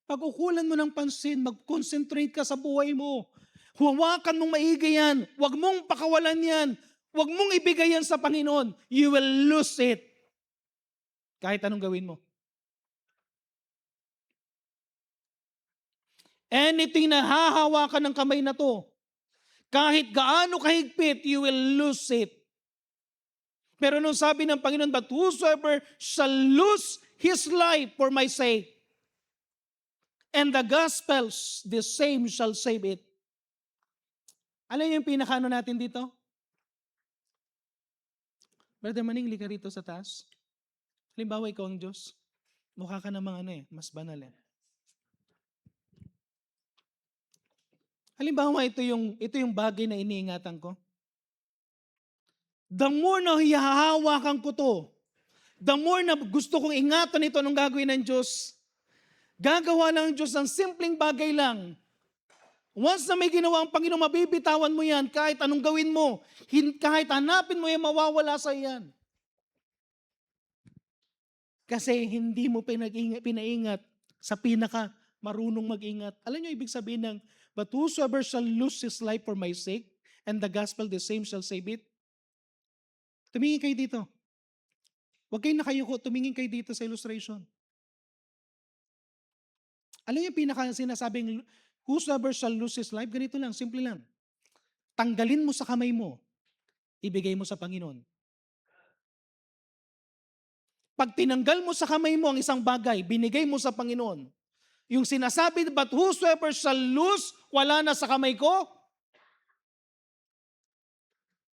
Pag-ukulan mo ng pansin, mag-concentrate ka sa buhay mo. Huwakan mong maigi yan. Huwag mong pakawalan yan. Huwag mong ibigay yan sa Panginoon. You will lose it. Kahit anong gawin mo. Anything na hahawakan ng kamay na to, kahit gaano kahigpit, you will lose it. Pero nung sabi ng Panginoon, but whosoever shall lose his life for my sake, and the gospels, the same shall save it. Alam yung pinakano natin dito? Brother Maning, lika rito sa taas. Halimbawa, ikaw ang Diyos. Mukha ka namang mas banal eh. Halimbawa, ito yung bagay na iniingatan ko. The more na hihahawakan ko to, the more na gusto kong ingatan ito anong gagawin ng Diyos, gagawa lang ng Diyos ng simpleng bagay lang. Once na may ginawa ang Panginoon, mabibitawan mo yan kahit anong gawin mo. Kahit hanapin mo yan, mawawala sa yan. Kasi hindi mo pinaingat sa pinaka marunong mag-ingat. Alam niyo ibig sabihin ng, but whosoever shall lose his life for my sake, and the gospel the same shall save it. Tumingin kayo dito. Huwag kayong nakayuko, tumingin kayo dito sa illustration. Alam niyo pinaka sinasabing, whosoever shall lose his life, ganito lang, simple lang. Tanggalin mo sa kamay mo, ibigay mo sa Panginoon. Pag tinanggal mo sa kamay mo ang isang bagay, binigay mo sa Panginoon. Yung sinasabi, but whosoever shall lose, wala na sa kamay ko.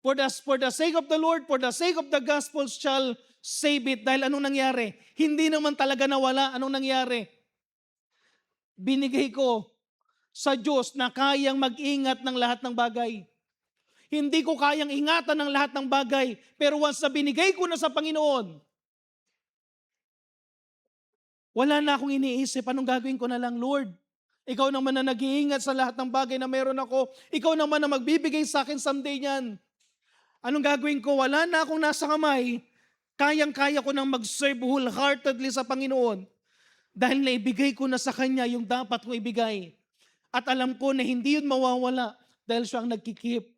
For the sake of the Lord, for the sake of the gospel shall save it. Dahil anong nangyari? Hindi naman talaga nawala. Anong nangyari? Binigay ko sa Diyos na kayang mag-ingat ng lahat ng bagay. Hindi ko kayang ingatan ng lahat ng bagay. Pero once na binigay ko na sa Panginoon, wala na akong iniisip. Anong gagawin ko na lang, Lord? Ikaw naman na nag-iingat sa lahat ng bagay na meron ako. Ikaw naman na magbibigay sa akin someday niyan. Anong gagawin ko? Wala na akong nasa kamay. Kayang-kaya ko nang mag-serve wholeheartedly sa Panginoon dahil naibigay ko na sa Kanya yung dapat kong ibigay. At alam ko na hindi yun mawawala dahil siya ang nagkikip.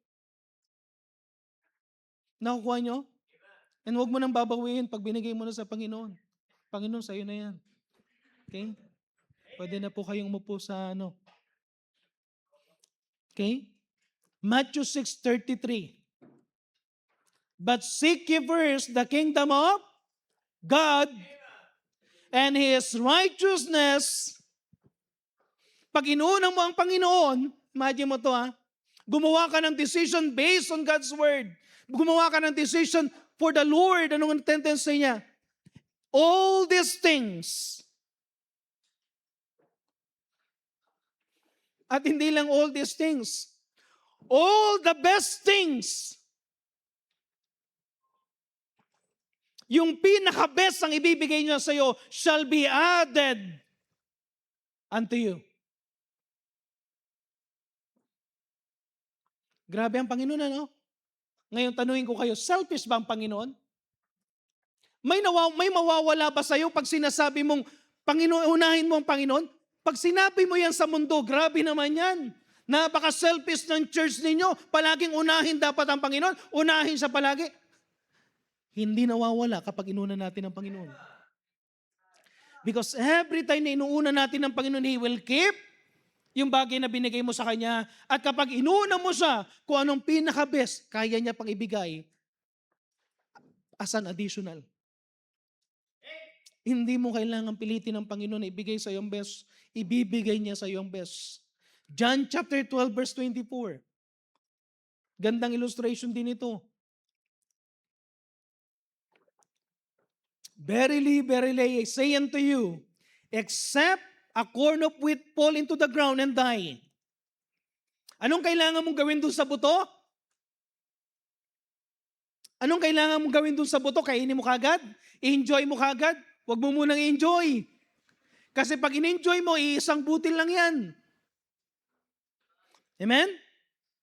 Nakukuha nyo? And huwag mo nang babawiin pag binigay mo na sa Panginoon. Panginoon, sa'yo na yan. Okay? Pwede na po kayong umupo sa ano. Okay? Matthew 6:33. But seek ye first the kingdom of God and His righteousness. Pag inuunang mo ang Panginoon, imagine mo to gumawa ka ng decision based on God's word. Gumawa ka ng decision for the Lord. Anong tendency niya? All these things. At hindi lang all these things. All the best things. Yung pinaka-best ang ibibigay niya sa iyo shall be added unto you. Grabe ang Panginoon, ano? Ngayon tanungin ko kayo, selfish ba ang Panginoon? May mawawala ba sa iyo pag sinasabi mong, Panginoon, unahin mo ang Panginoon? Pag sinabi mo yan sa mundo, grabe naman yan. Napaka-selfish ng church ninyo. Palaging unahin dapat ang Panginoon. Unahin siya palagi. Hindi nawawala kapag inuna natin ang Panginoon. Because every time na inuuna natin ang Panginoon, He will keep yung bagay na binigay mo sa Kanya. At kapag inuna mo siya, kung anong pinaka-best, kaya niya pang ibigay as an additional. Hindi mo kailangan pilitin ng Panginoon na ibigay sa iyong best. Ibibigay niya sa iyong best. John chapter 12 verse 24. Gandang illustration din ito. Verily, verily, I say unto you, except a corn of wheat fall into the ground and die. Anong kailangan mong gawin dun sa buto? Anong kailangan mong gawin dun sa buto? Kainin mo kagad? I-enjoy mo kagad? Huwag mo munang i-enjoy. Kasi pag in-enjoy mo, iisang butil lang yan. Amen?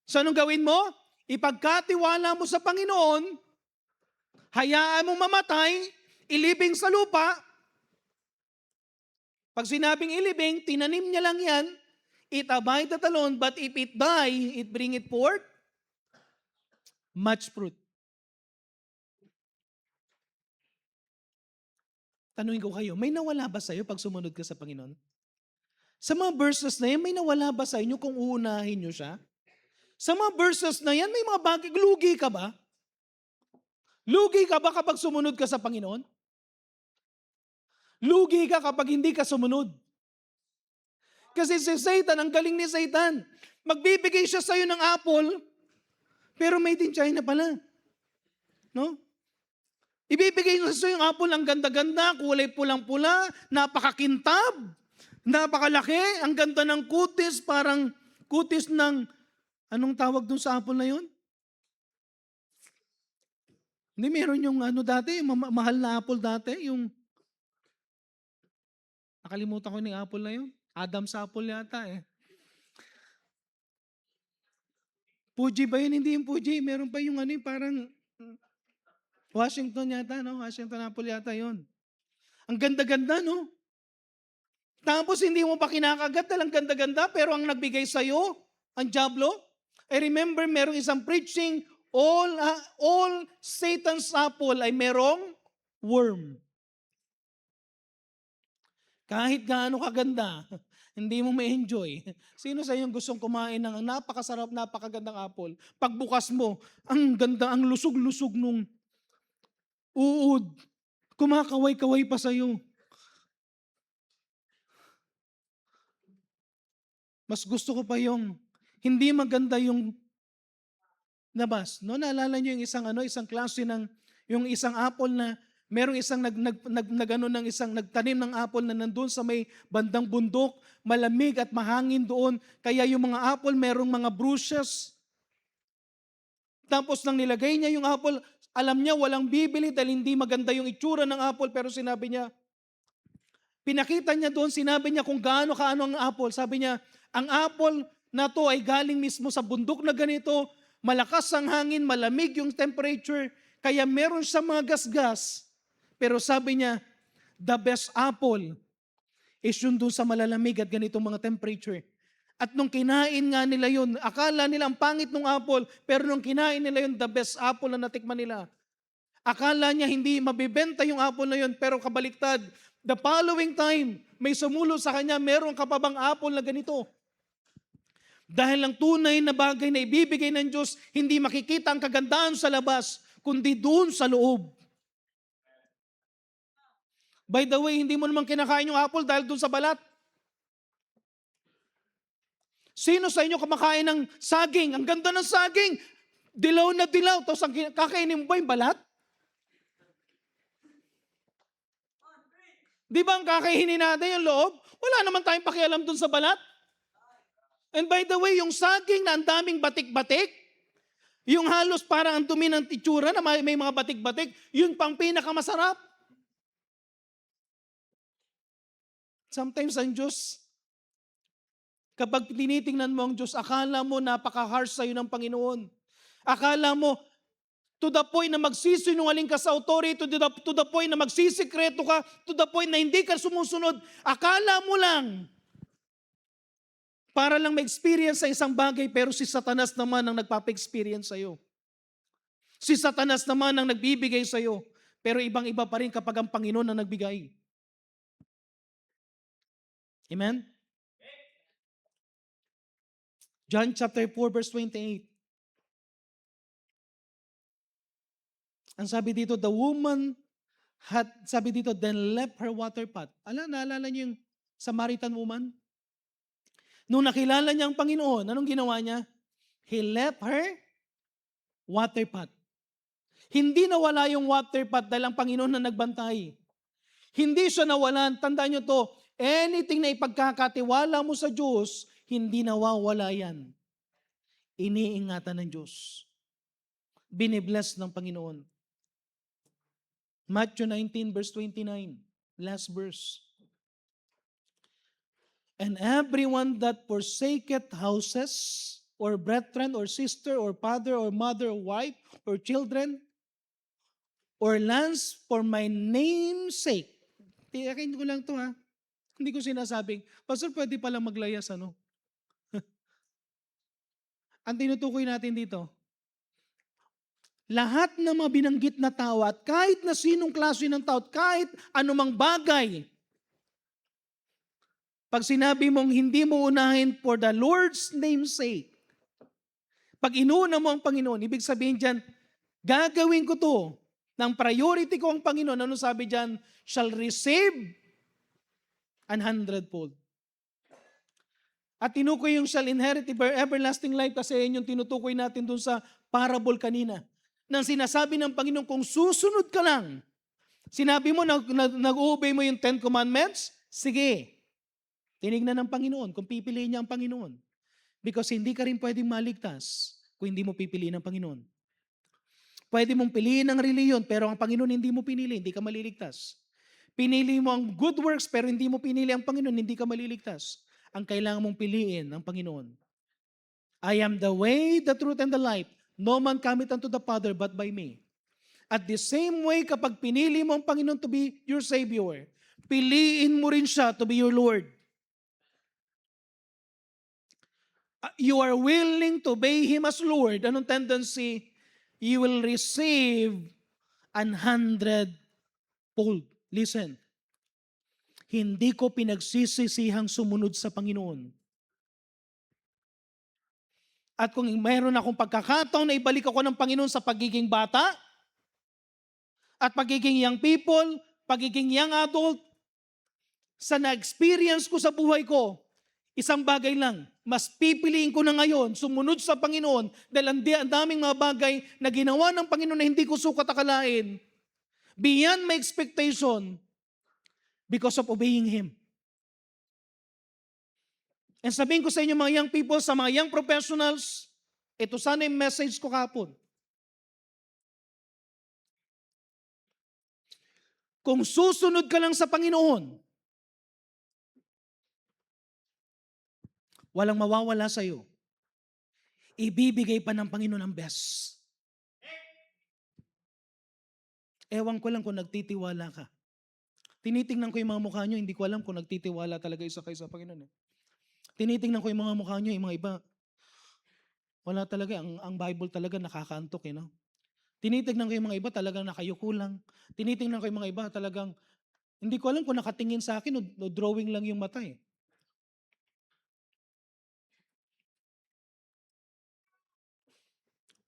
So anong gawin mo? Ipagkatiwala mo sa Panginoon, hayaan mong mamatay, ilibing sa lupa. Pag sinabing ilibing, tinanim niya lang yan, it abideth alone, but if it die, it bring it forth much fruit. Tanungin ko kayo, may nawala ba sa iyo pag sumunod ka sa Panginoon? Sa mga verses na yan, may nawala ba sa inyo kung uunahin nyo siya? Sa mga verses na yan, may mga bagay, lugi ka ba? Lugi ka ba kapag sumunod ka sa Panginoon? Lugi ka kapag hindi ka sumunod. Kasi si Satan, ang galing ni Satan, magbibigay siya sa iyo ng apple, pero made in China pala. No? Ibibigay niya sa iyo yung apple, ang ganda-ganda, kulay pulang-pula, napakakintab, napakalaki, ang ganda ng kutis, parang kutis ng, anong tawag dun sa apple na yun? Hindi, meron yung dati, yung mahal na apple dati, yung nakalimutan ko yung apple na yun. Adam's apple yata eh. Fuji ba yun? Hindi yung Fuji. Meron pa yung parang Washington yata, no? Washington apple yata yun. Ang ganda-ganda, no? Tapos hindi mo pa kinakagat dahil ang ganda-ganda, pero ang nagbigay sa'yo, ang diablo. I remember merong isang preaching, all Satan's apple ay merong worm. Kahit gaano kaganda, hindi mo ma-enjoy. Sino sa iyo gustong kumain ng napakasarap, napakagandang apple? Pagbukas mo, ang ganda, ang lusog-lusog nung uod. Kumakaway-kaway pa sa iyo. Mas gusto ko pa yung hindi maganda yung nabas. No, naalala niyo yung isang klase ng yung isang apple na merong isang nagtanim ng apple na nandoon sa may bandang bundok, malamig at mahangin doon. Kaya yung mga apple merong mga bruises. Tapos nang nilagay niya yung apple, alam niya walang bibili dahil hindi maganda yung itsura ng apple, pero sinabi niya, pinakita niya doon, sinabi niya kung gaano kaano ang apple. Sabi niya, ang apple na to ay galing mismo sa bundok na ganito, malakas ang hangin, malamig yung temperature, kaya meron siya mga gasgas. Pero sabi niya, the best apple is yun doon sa malalamig at ganitong mga temperature. At nung kinain nga nila yun, akala nila ang pangit ng apple, pero nung kinain nila yun, the best apple na natikman nila. Akala niya hindi mabibenta yung apple na yun, pero kabaliktad, the following time, may sumulo sa kanya, meron ka pa bang apple na ganito? Dahil ang tunay na bagay na ibibigay ng Diyos, hindi makikita ang kagandahan sa labas, kundi doon sa loob. By the way, hindi mo naman kinakain yung apple dahil doon sa balat. Sino sa inyo kumakain ng saging? Ang ganda ng saging. Dilaw na dilaw. Tapos kakainin mo ba yung balat? Di ba ang kakainin natin yung loob? Wala naman tayong pakialam doon sa balat. And by the way, yung saging na ang daming batik-batik, yung halos parang ang dumi ng itsura na may mga batik-batik, yun pang pinakamasarap. Sometimes ang Diyos, kapag tinitingnan mo ang Diyos, akala mo napaka-harsh sa'yo ng Panginoon. Akala mo, to the point na magsisinungaling ka sa authority, to the point na magsisikreto ka, to the point na hindi ka sumusunod. Akala mo lang, para lang ma-experience sa isang bagay, pero si Satanas naman ang nagpapa-experience sa'yo. Si Satanas naman ang nagbibigay sa'yo, pero ibang-iba pa rin kapag ang Panginoon ang nagbigay. Amen? John chapter 4 verse 28. Ang sabi dito, the woman had, sabi dito, then left her water pot. Naalala niyo yung Samaritan woman? Nung nakilala niya ang Panginoon, anong ginawa niya? He left her water pot. Hindi nawala yung water pot dahil ang Panginoon na nagbantay. Hindi siya nawalan. Tandaan niyo to, anything na ipagkakatiwala mo sa Diyos, hindi nawawala yan. Iniingatan ng Diyos. Binibless ng Panginoon. Matthew 19 verse 29, last verse. And everyone that forsaketh houses, or brethren, or sister, or father, or mother, or wife, or children, or lands for my name's sake. Tiyakin ko lang to ha. Hindi ko sinasabing, Pastor, pwede palang maglayas ano? Ang tinutukoy natin dito, lahat ng mga binanggit na tao at kahit na sinong klase ng tao, kahit anumang bagay, pag sinabi mong hindi mo unahin for the Lord's name's sake, pag inuuna mo ang Panginoon, ibig sabihin dyan, gagawin ko to, ng priority ko ang Panginoon, ano sabi dyan? Shall receive 100-fold. At tinukoy yung shall inherit everlasting life kasi yun yung tinutukoy natin dun sa parable kanina. Nang sinasabi ng Panginoon, kung susunod ka lang, sinabi mo, nag-obey mo yung 10 Commandments, sige, tinignan ng Panginoon kung pipiliin niya ang Panginoon. Because hindi ka rin pwedeng maligtas kung hindi mo pipiliin ang Panginoon. Pwede mong piliin ang reliyon, pero ang Panginoon hindi mo pinili, hindi ka maliligtas. Pinili mo ang good works, pero hindi mo pinili ang Panginoon, hindi ka maliligtas. Ang kailangan mong piliin ang Panginoon. I am the way, the truth, and the life. No man cometh unto the Father but by me. At the same way, kapag pinili mo ang Panginoon to be your Savior, piliin mo rin siya to be your Lord. You are willing to obey Him as Lord. Anong tendency? You will receive 100-fold. Listen. Hindi ko pinagsisisihang sumunod sa Panginoon. At kung mayroon akong pagkakataon na ibalik ako ng Panginoon sa pagiging bata, at pagiging young people, pagiging young adult, sa na-experience ko sa buhay ko, Isang bagay lang, mas pipiliin ko na ngayon sumunod sa Panginoon dahil ang daming mga bagay na ginawa ng Panginoon na hindi ko sukat akalain. Beyond my expectation because of obeying Him. And sabihin ko sa inyo mga young people, sa mga young professionals, ito sana yung message ko kapon. Kung susunod ka lang sa Panginoon, walang mawawala sa iyo. Ibibigay pa ng Panginoon ang best. Ewan ko lang kung nagtitiwala ka. Tinitingnan ko yung mga mukha nyo, hindi ko alam kung nagtitiwala talaga isa kayo sa Panginoon. Tinitingnan ko yung mga mukha nyo, yung mga iba, wala talaga, ang Bible talaga nakakaantok no? Tinitingnan ko yung mga iba talagang nakayuko lang. Tinitingnan ko yung mga iba talagang, hindi ko alam kung nakatingin sa akin o drawing lang yung mata eh.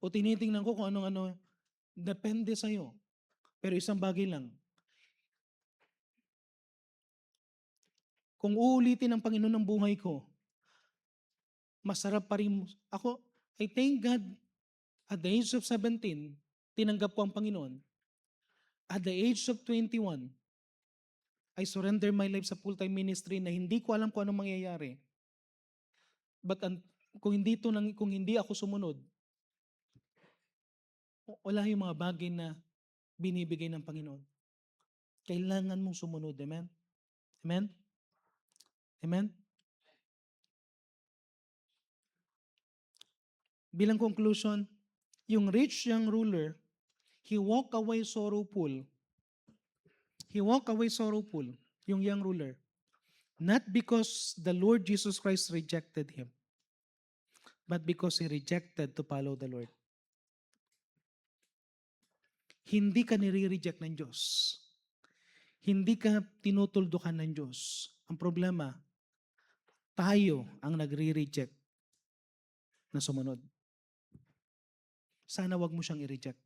O tinitingnan ko kung anong-ano, depende sa'yo. Pero isang bagay lang, kung uulitin ng Panginoon ang buhay ko, masarap pa rin. Ako, I thank God, at the age of 17, tinanggap ko ang Panginoon. At the age of 21, I surrender my life sa full-time ministry na hindi ko alam kung anong mangyayari. But kung hindi ako sumunod, wala yung mga bagay na binibigay ng Panginoon. Kailangan mong sumunod. Amen? Amen? Amen? Bilang conclusion, yung rich young ruler, he walked away sorrowful. He walked away sorrowful, yung young ruler. Not because the Lord Jesus Christ rejected him, but because he rejected to follow the Lord. Hindi ka nire-reject ng Diyos. Hindi ka tinutuldukan ng Diyos. Ang problema, tayo ang nagre-reject na sumunod. Sana wag mo siyang i-reject.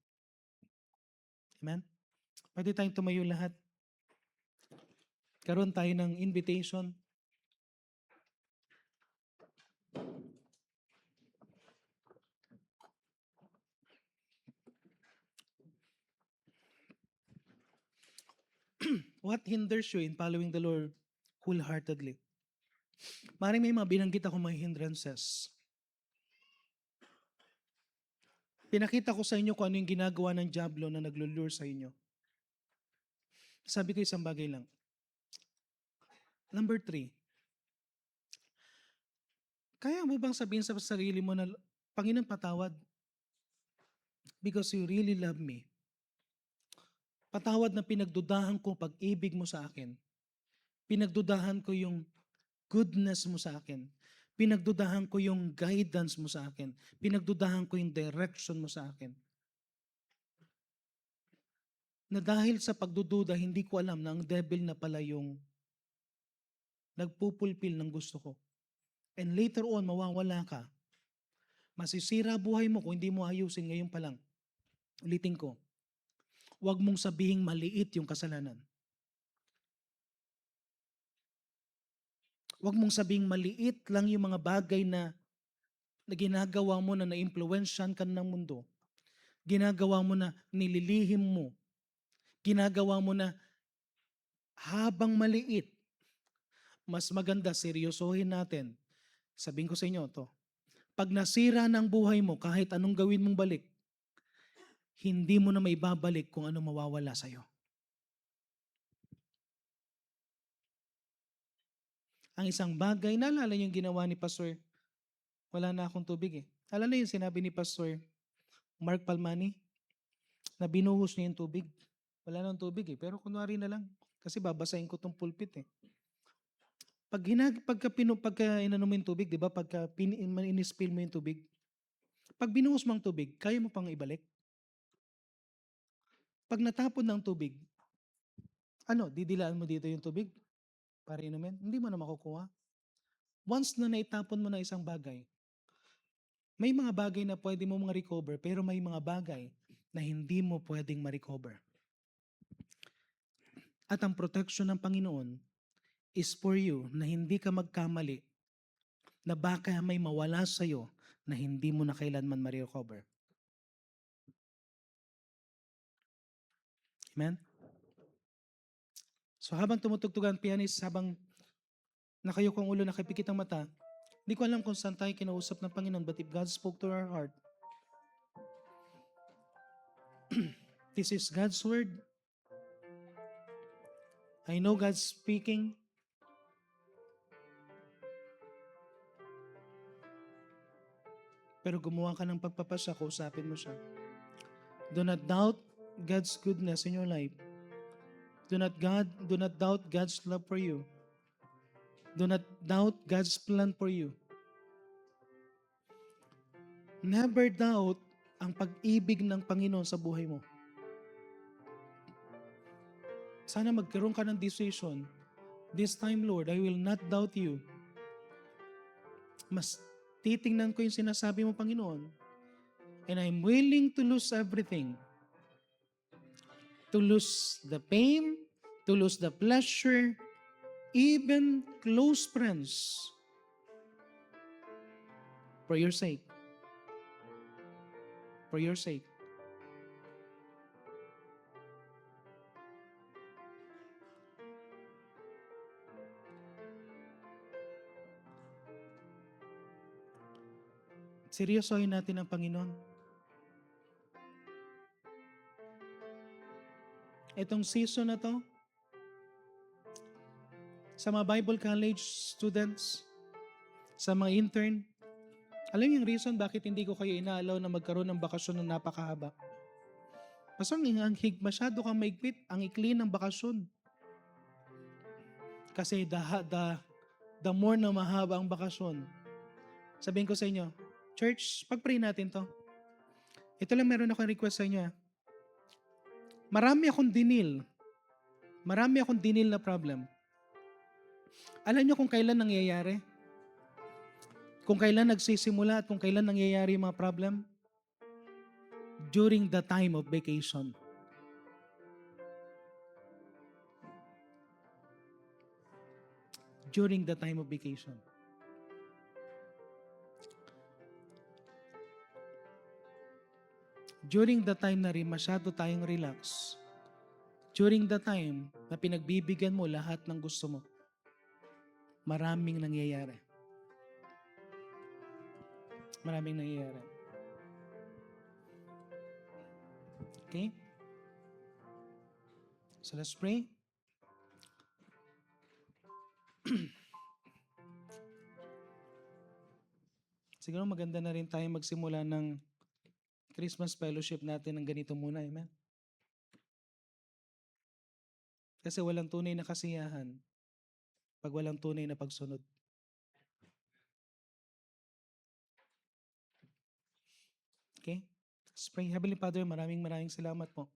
Amen? Pwede tayong tumayo lahat. Karoon tayo ng invitation. What hinders you in following the Lord wholeheartedly? Maring may mga binanggit ako mga hindrances. Pinakita ko sa inyo kung ano yung ginagawa ng diablo na naglulure sa inyo. Sabi ko isang bagay lang. Number 3, kaya mo bang sabihin sa sarili mo na, Panginoon, patawad? Because you really love me. Patawad na pinagdudahan ko pag-ibig mo sa akin. Pinagdudahan ko yung goodness mo sa akin. Pinagdudahan ko yung guidance mo sa akin. Pinagdudahan ko yung direction mo sa akin. Na dahil sa pagdududa, hindi ko alam na ang devil na pala yung nagpupulpil ng gusto ko. And later on, mawawala ka. Masisira buhay mo kung hindi mo ayusin ngayon pa lang. Ulitin ko. Huwag mong sabihing maliit yung kasalanan. Huwag mong sabihing maliit lang yung mga bagay na ginagawa mo na na-influensyan ka ng mundo. Ginagawa mo na nililihim mo. Ginagawa mo na habang maliit. Mas maganda, seryosohin natin. Sabihin ko sa inyo to. Pag nasira ng buhay mo, kahit anong gawin mong balik, hindi mo na maibabalik kung ano mawawala sa'yo. Ang isang bagay, naalala yung ginawa ni Pastor, wala na akong tubig eh. Alala yung sinabi ni Pastor Mark Palmani, na binuhos niya yung tubig. Wala na yung tubig eh, pero kunwari na lang. Kasi babasahin ko tong pulpit eh. Pagka inano mo yung tubig, di ba? Pagka in-spill mo yung tubig, pag binuhos mo ang tubig, kaya mo pang ibalik? Pag natapon ng tubig, didilaan mo dito yung tubig para inumin? Hindi mo na makukuha. Once na naitapon mo na isang bagay, may mga bagay na pwede mo ma-recover, pero may mga bagay na hindi mo pwedeng ma-recover. At ang protection ng Panginoon is for you na hindi ka magkamali na baka may mawala sa'yo na hindi mo na kailanman ma-recover. Amen? So habang tumutugtog ang pianist, habang nakayuko ang ulo, nakipikit ang mata, hindi ko alam kung saan tayo kinausap ng Panginoon, but if God spoke to our heart, this is God's word. I know God's speaking. Pero gumawa ka ng pagpapasya, kausapin mo siya. Do not doubt God's goodness in your life. Do not doubt God's love for you. Do not doubt God's plan for you. Never doubt ang pag-ibig ng Panginoon sa buhay mo. Sana magkaroon ka ng decision. This time, Lord, I will not doubt you. Mas titingnan ko yung sinasabi mo, Panginoon. And I'm willing to lose everything. To lose the pain, to lose the pleasure, even close friends. For your sake. For your sake. Seryosohin natin ang Panginoon. Itong season na to, sa mga Bible college students, sa mga intern, alam niyo yung reason bakit hindi ko kayo inaalaw na magkaroon ng bakasyon na napakahaba? Pasang masyado kang maigpit, ang ikli ng bakasyon. Kasi the more na mahaba ang bakasyon, sabihin ko sa inyo, church, pag-pray natin to. Ito lang meron akong request sa inyo. Marami akong dinil na problem. Alam niyo kung kailan nangyayari? Kung kailan nagsisimula at kung kailan nangyayari yung mga problem? During the time of vacation. During the time of vacation. During the time na rin masyado tayong relax. During the time na pinagbibigyan mo lahat ng gusto mo. Maraming nangyayari. Maraming nangyayari. Okay? So let's pray. Siguro maganda na rin tayo magsimula ng Christmas fellowship natin ng ganito muna. Amen? Kasi walang tunay na kasiyahan pag walang tunay na pagsunod. Okay? Let's pray. Heavenly Father, maraming salamat po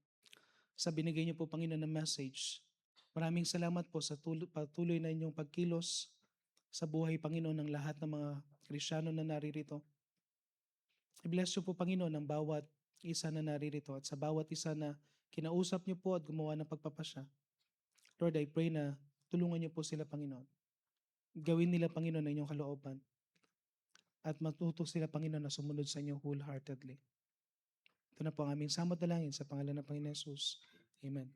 sa binigay niyo po, Panginoon, na message. Maraming salamat po sa patuloy na inyong pagkilos sa buhay, Panginoon, ng lahat ng mga Kristiyano na naririto. I-bless niyo po, Panginoon, ang bawat isa na naririto at sa bawat isa na kinausap niyo po at gumawa ng pagpapasya. Lord, I pray na tulungan niyo po sila, Panginoon. Gawin nila, Panginoon, ang inyong kalooban. At matuto sila, Panginoon, na sumunod sa inyo wholeheartedly. Ito na po ang aming samot dalangin sa pangalan ng Panginoon Jesus. Amen.